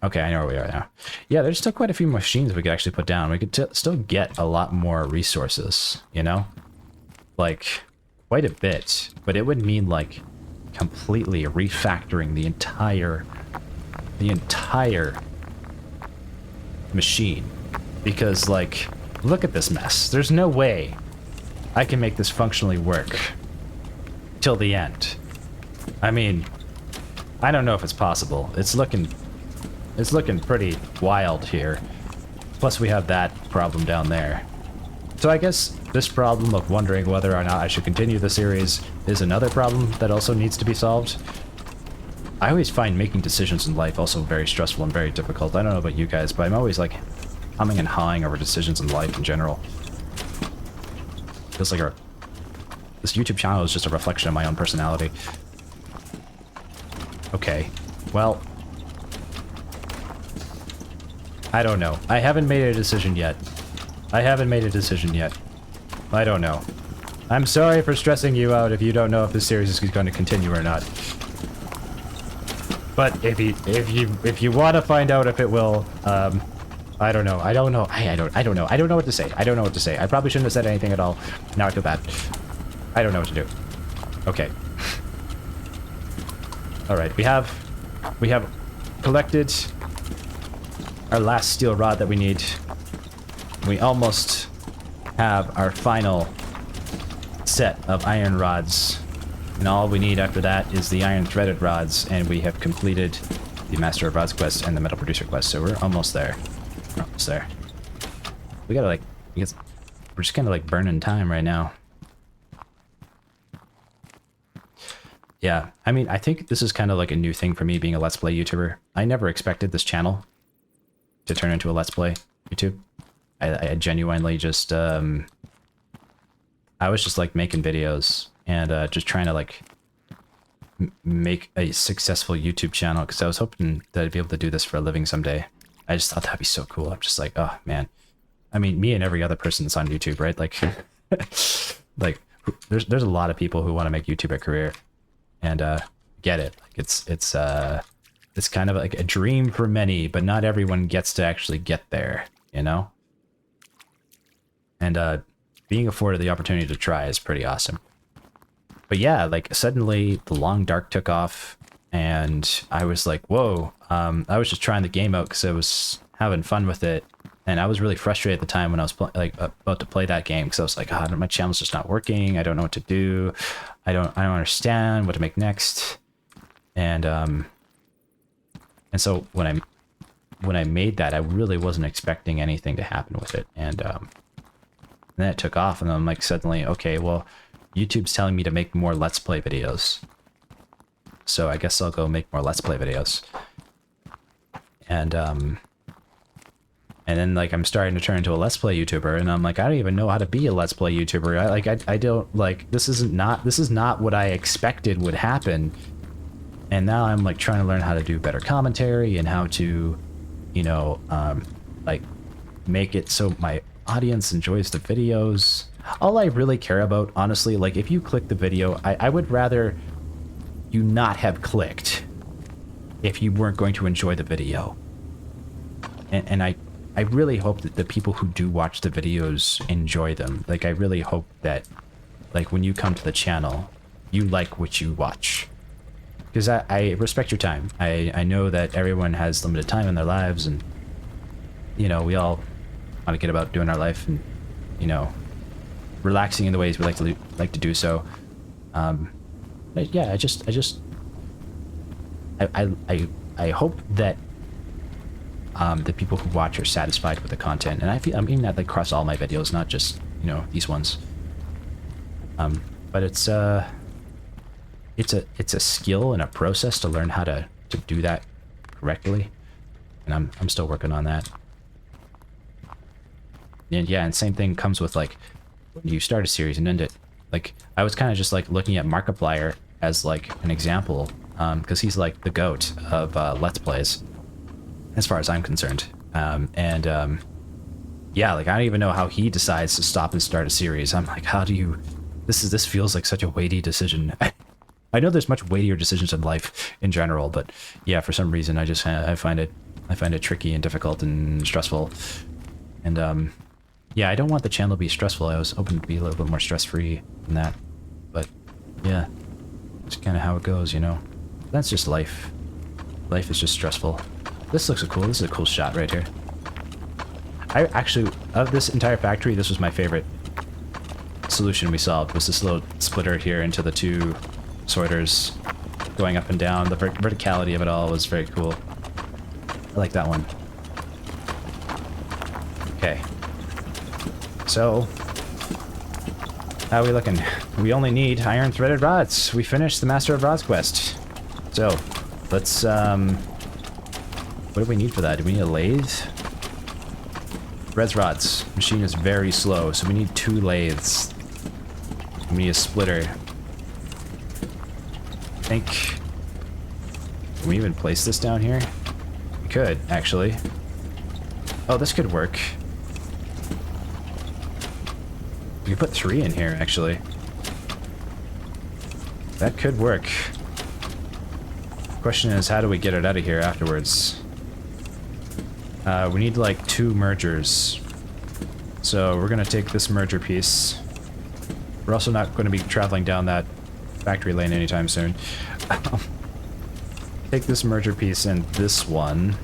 Okay, I know where we are now. Yeah, there's still quite a few machines we could actually put down. We could still get a lot more resources, you know? Like, quite a bit. But it would mean, like, completely refactoring the entire machine. Because, like, look at this mess. There's no way I can make this functionally work till the end. I mean, I don't know if it's possible. It's looking pretty wild here. Plus we have that problem down there. So I guess this problem of wondering whether or not I should continue the series is another problem that also needs to be solved. I always find making decisions in life also very stressful and very difficult. I don't know about you guys, but I'm always like humming and hawing over decisions in life in general. Feels like this YouTube channel is just a reflection of my own personality. Okay, well, I don't know. I haven't made a decision yet. I haven't made a decision yet. I don't know. I'm sorry for stressing you out if you don't know if this series is going to continue or not. But if you want to find out if it will, I don't know. I don't know. I don't know. I don't know what to say. I don't know what to say. I probably shouldn't have said anything at all. Now I feel bad. I don't know what to do. Okay. All right. We have collected our last steel rod that we need. We almost have our final set of iron rods. And all we need after that is the iron threaded rods, and we have completed the Master of Rods quest and the Metal Producer quest, so we're almost there. We're almost there. We gotta, like, we're just kind of, like, burning time right now. Yeah, I mean, I think this is kind of like a new thing for me being a Let's Play YouTuber. I never expected this channel to turn into a Let's Play YouTube. I genuinely just, I was just, like, making videos and just trying to, like, make a successful YouTube channel, because I was hoping that I'd be able to do this for a living someday. I just thought that'd be so cool. I'm just like, oh, man. I mean, me and every other person that's on YouTube, right? Like, like there's a lot of people who want to make YouTube a career, and get it. Like, it's kind of like a dream for many, but not everyone gets to actually get there, you know? And being afforded the opportunity to try is pretty awesome. But yeah, like, suddenly the long dark took off, and I was like, whoa. I was just trying the game out because I was having fun with it, and I was really frustrated at the time when I was about to play that game, because I was like, oh, my channel's just not working. I don't know what to do. I don't understand what to make next. And so when I made that, I really wasn't expecting anything to happen with it, and then it took off, and I'm like, suddenly, okay, well, YouTube's telling me to make more Let's Play videos. So I guess I'll go make more Let's Play videos. And then, like, I'm starting to turn into a Let's Play YouTuber, and I'm like, I don't even know how to be a Let's Play YouTuber. I don't, like, this is not what I expected would happen. And now I'm, like, trying to learn how to do better commentary and how to, you know, like, make it so my audience enjoys the videos. All I really care about, honestly, like, if you click the video, I would rather you not have clicked if you weren't going to enjoy the video. And I really hope that the people who do watch the videos enjoy them. Like, I really hope that, like, when you come to the channel, you like what you watch. Because I respect your time. I know that everyone has limited time in their lives, and, you know, we all want to get about doing our life and, you know, relaxing in the ways we like to do so. But yeah, I hope that the people who watch are satisfied with the content, and I mean that, like, across all my videos, not just, you know, these ones. But it's a skill and a process to learn how to do that correctly, and I'm still working on that. And yeah, and same thing comes with, like, when you start a series and end it. Like, I was kind of just, like, looking at Markiplier as, like, an example, because he's, like, the GOAT of Let's Plays, as far as I'm concerned. Yeah, like, I don't even know how he decides to stop and start a series. I'm like, how do you... This feels like such a weighty decision. I know there's much weightier decisions in life in general, but yeah, for some reason I find it tricky and difficult and stressful. And yeah, I don't want the channel to be stressful. I was hoping to be a little bit more stress-free than that. But yeah, it's kind of how it goes, you know? That's just life. Life is just stressful. This looks cool. This is a cool shot right here. I actually, of this entire factory, this was my favorite solution we solved, was this little splitter here into the two sorters going up and down. The verticality of it all was very cool. I like that one. Okay. So, how are we looking? We only need iron threaded rods. We finished the Master of Rods quest. So, let's, what do we need for that? Do we need a lathe? Res rods. Machine is very slow, so we need 2 lathes. We need a splitter. I think... Can we even place this down here? We could, actually. Oh, this could work. We could put 3 in here, actually. That could work. Question is, how do we get it out of here afterwards? We need like 2 mergers. So we're gonna take this merger piece. We're also not going to be traveling down that factory lane anytime soon. Take this merger piece and this one.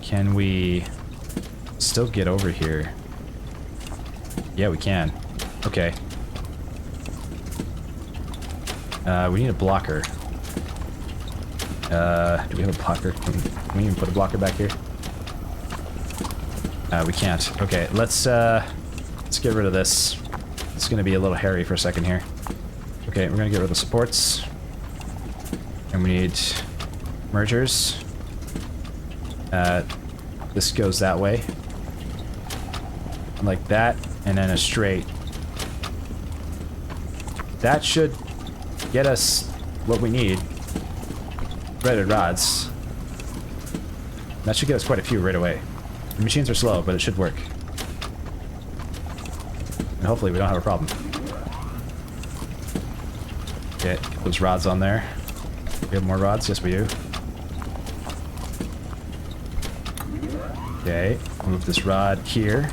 Can we still get over here? Yeah, we can. Okay. We need a blocker. Do we have a blocker? Can we even put a blocker back here? We can't. Okay, let's get rid of this. It's gonna be a little hairy for a second here. Okay, we're gonna get rid of the supports. And we need mergers. This goes that way. Like that, and then a straight. That should get us what we need. Threaded rods. That should get us quite a few right away. The machines are slow, but it should work. And hopefully we don't have a problem. Okay, get those rods on there. We have more rods? Yes, we do. Okay, move this rod here.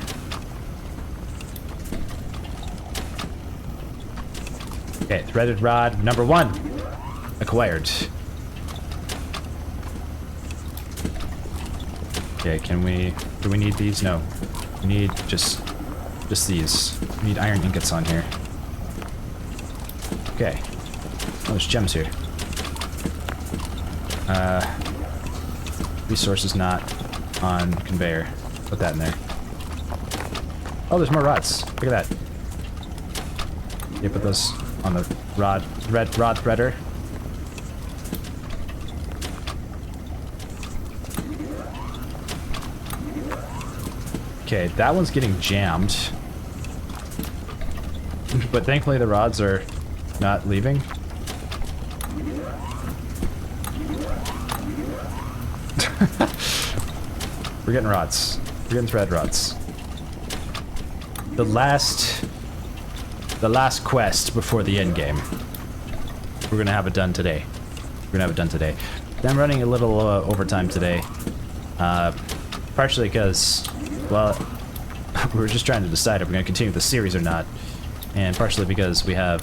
Okay, threaded rod number 1 acquired. Okay, can we... Do we need these? No. We need just these. We need iron ingots on here. Okay. Oh, there's gems here. Resources not on conveyor. Put that in there. Oh, there's more rods. Look at that. Okay, put those on the rod threader. Okay, that one's getting jammed. But thankfully the rods are not leaving. We're getting rods. We're getting thread rods. The last quest before the end game. We're gonna have it done today. I'm running a little overtime today. Partially because, well, we were just trying to decide if we're gonna continue the series or not. And partially because we have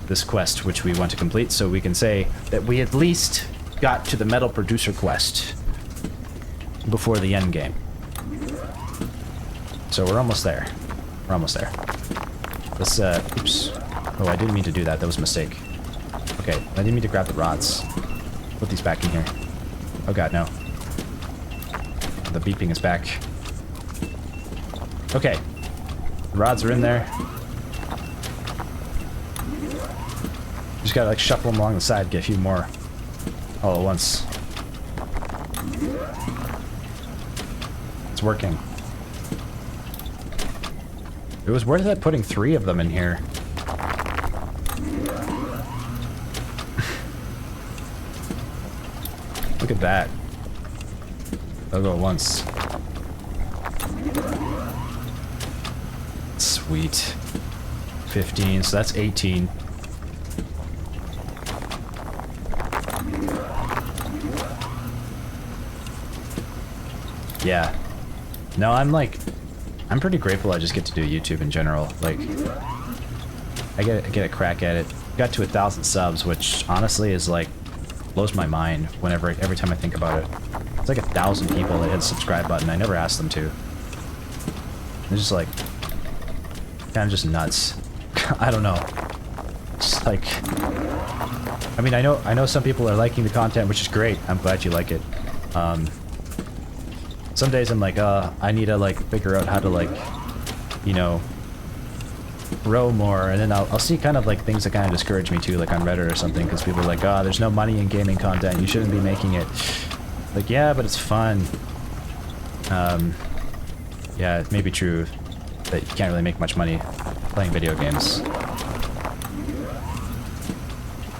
this quest which we want to complete, so we can say that we at least got to the metal producer quest before the end game. So we're almost there. Let's, oops. Oh, I didn't mean to do that. That was a mistake. Okay, I didn't mean to grab the rods. Put these back in here. Oh god, no. The beeping is back. Okay. The rods are in there. Just gotta, like, shuffle them along the side, get a few more all at once. It's working. It was worth it putting 3 of them in here. Look at that. They'll go at once. Sweet. 15, so that's 18. Yeah. No, I'm pretty grateful I just get to do YouTube in general. Like, I get a crack at it. Got to 1,000 subs, which honestly is like, blows my mind every time I think about it. It's like 1,000 people that hit the subscribe button. I never asked them to. It's just like, kind of just nuts. I don't know. Just like, I mean, I know some people are liking the content, which is great. I'm glad you like it. Some days I'm like, I need to like figure out how to like, you know, grow more, and then I'll see kind of like things that kind of discourage me too, like on Reddit or something, because people are like, oh, there's no money in gaming content, you shouldn't be making it. Like, yeah, but it's fun. Yeah, it may be true that you can't really make much money playing video games.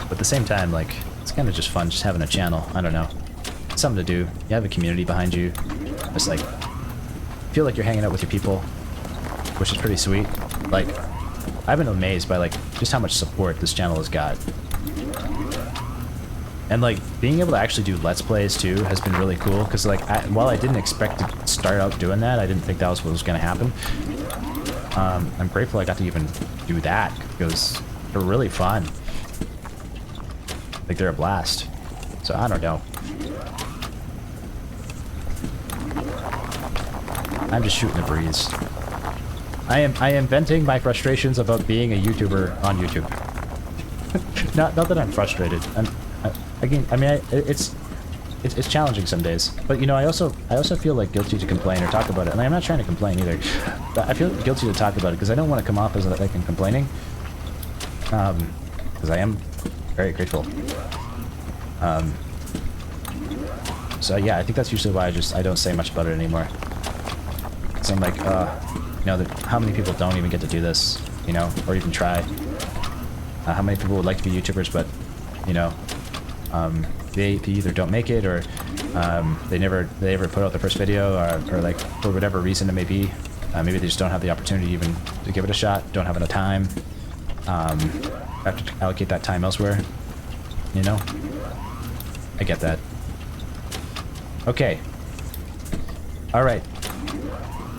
But at the same time, like, it's kind of just fun just having a channel. I don't know. It's something to do. You have a community behind you. Just like, feel like you're hanging out with your people, which is pretty sweet. Like, I've been amazed by like just how much support this channel has got. And like being able to actually do Let's Plays too has been really cool, because like while I didn't expect to start out doing that, I didn't think that was what was going to happen. I'm grateful I got to even do that, because they're really fun. Like, they're a blast. So I don't know. I'm just shooting the breeze. I am venting my frustrations about being a YouTuber on YouTube. not that I'm frustrated. It's challenging some days. But you know, I also feel like guilty to complain or talk about it. And I'm not trying to complain either. But I feel guilty to talk about it because I don't want to come off as like I'm complaining. Because I am very grateful. So yeah, I think that's usually why I don't say much about it anymore. So I'm like, you know, how many people don't even get to do this, you know, or even try? How many people would like to be YouTubers, but, you know, they either don't make it, or they never put out their first video, or like for whatever reason it may be, maybe they just don't have the opportunity even to give it a shot, don't have enough time, have to allocate that time elsewhere, you know? I get that. Okay. Alright.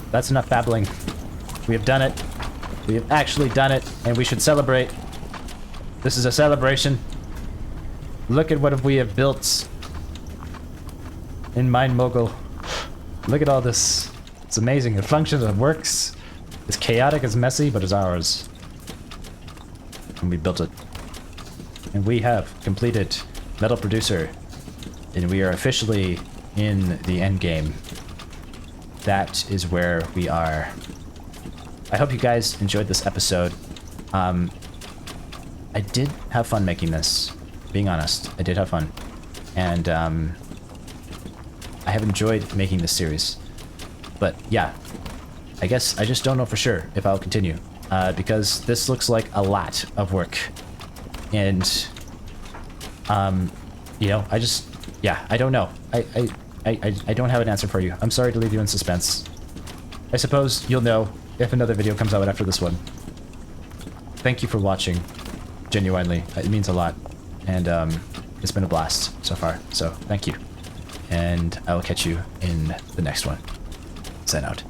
That's enough babbling. We have done it. We have actually done it, and we should celebrate. This is a celebration. Look at what we have built in MineMogul. Look at all this. It's amazing. It functions, it works. It's chaotic, it's messy, but it's ours. And we built it. And we have completed Metal Producer. And we are officially in the end game. That is where we are. I hope you guys enjoyed this episode. I did have fun making this. Being honest, I did have fun. And I have enjoyed making this series. But yeah, I guess I just don't know for sure if I'll continue. Because this looks like a lot of work. And, you know, I don't know. I don't have an answer for you. I'm sorry to leave you in suspense. I suppose you'll know if another video comes out after this one. Thank you for watching. Genuinely. It means a lot. And it's been a blast so far. So thank you. And I will catch you in the next one. Sign out.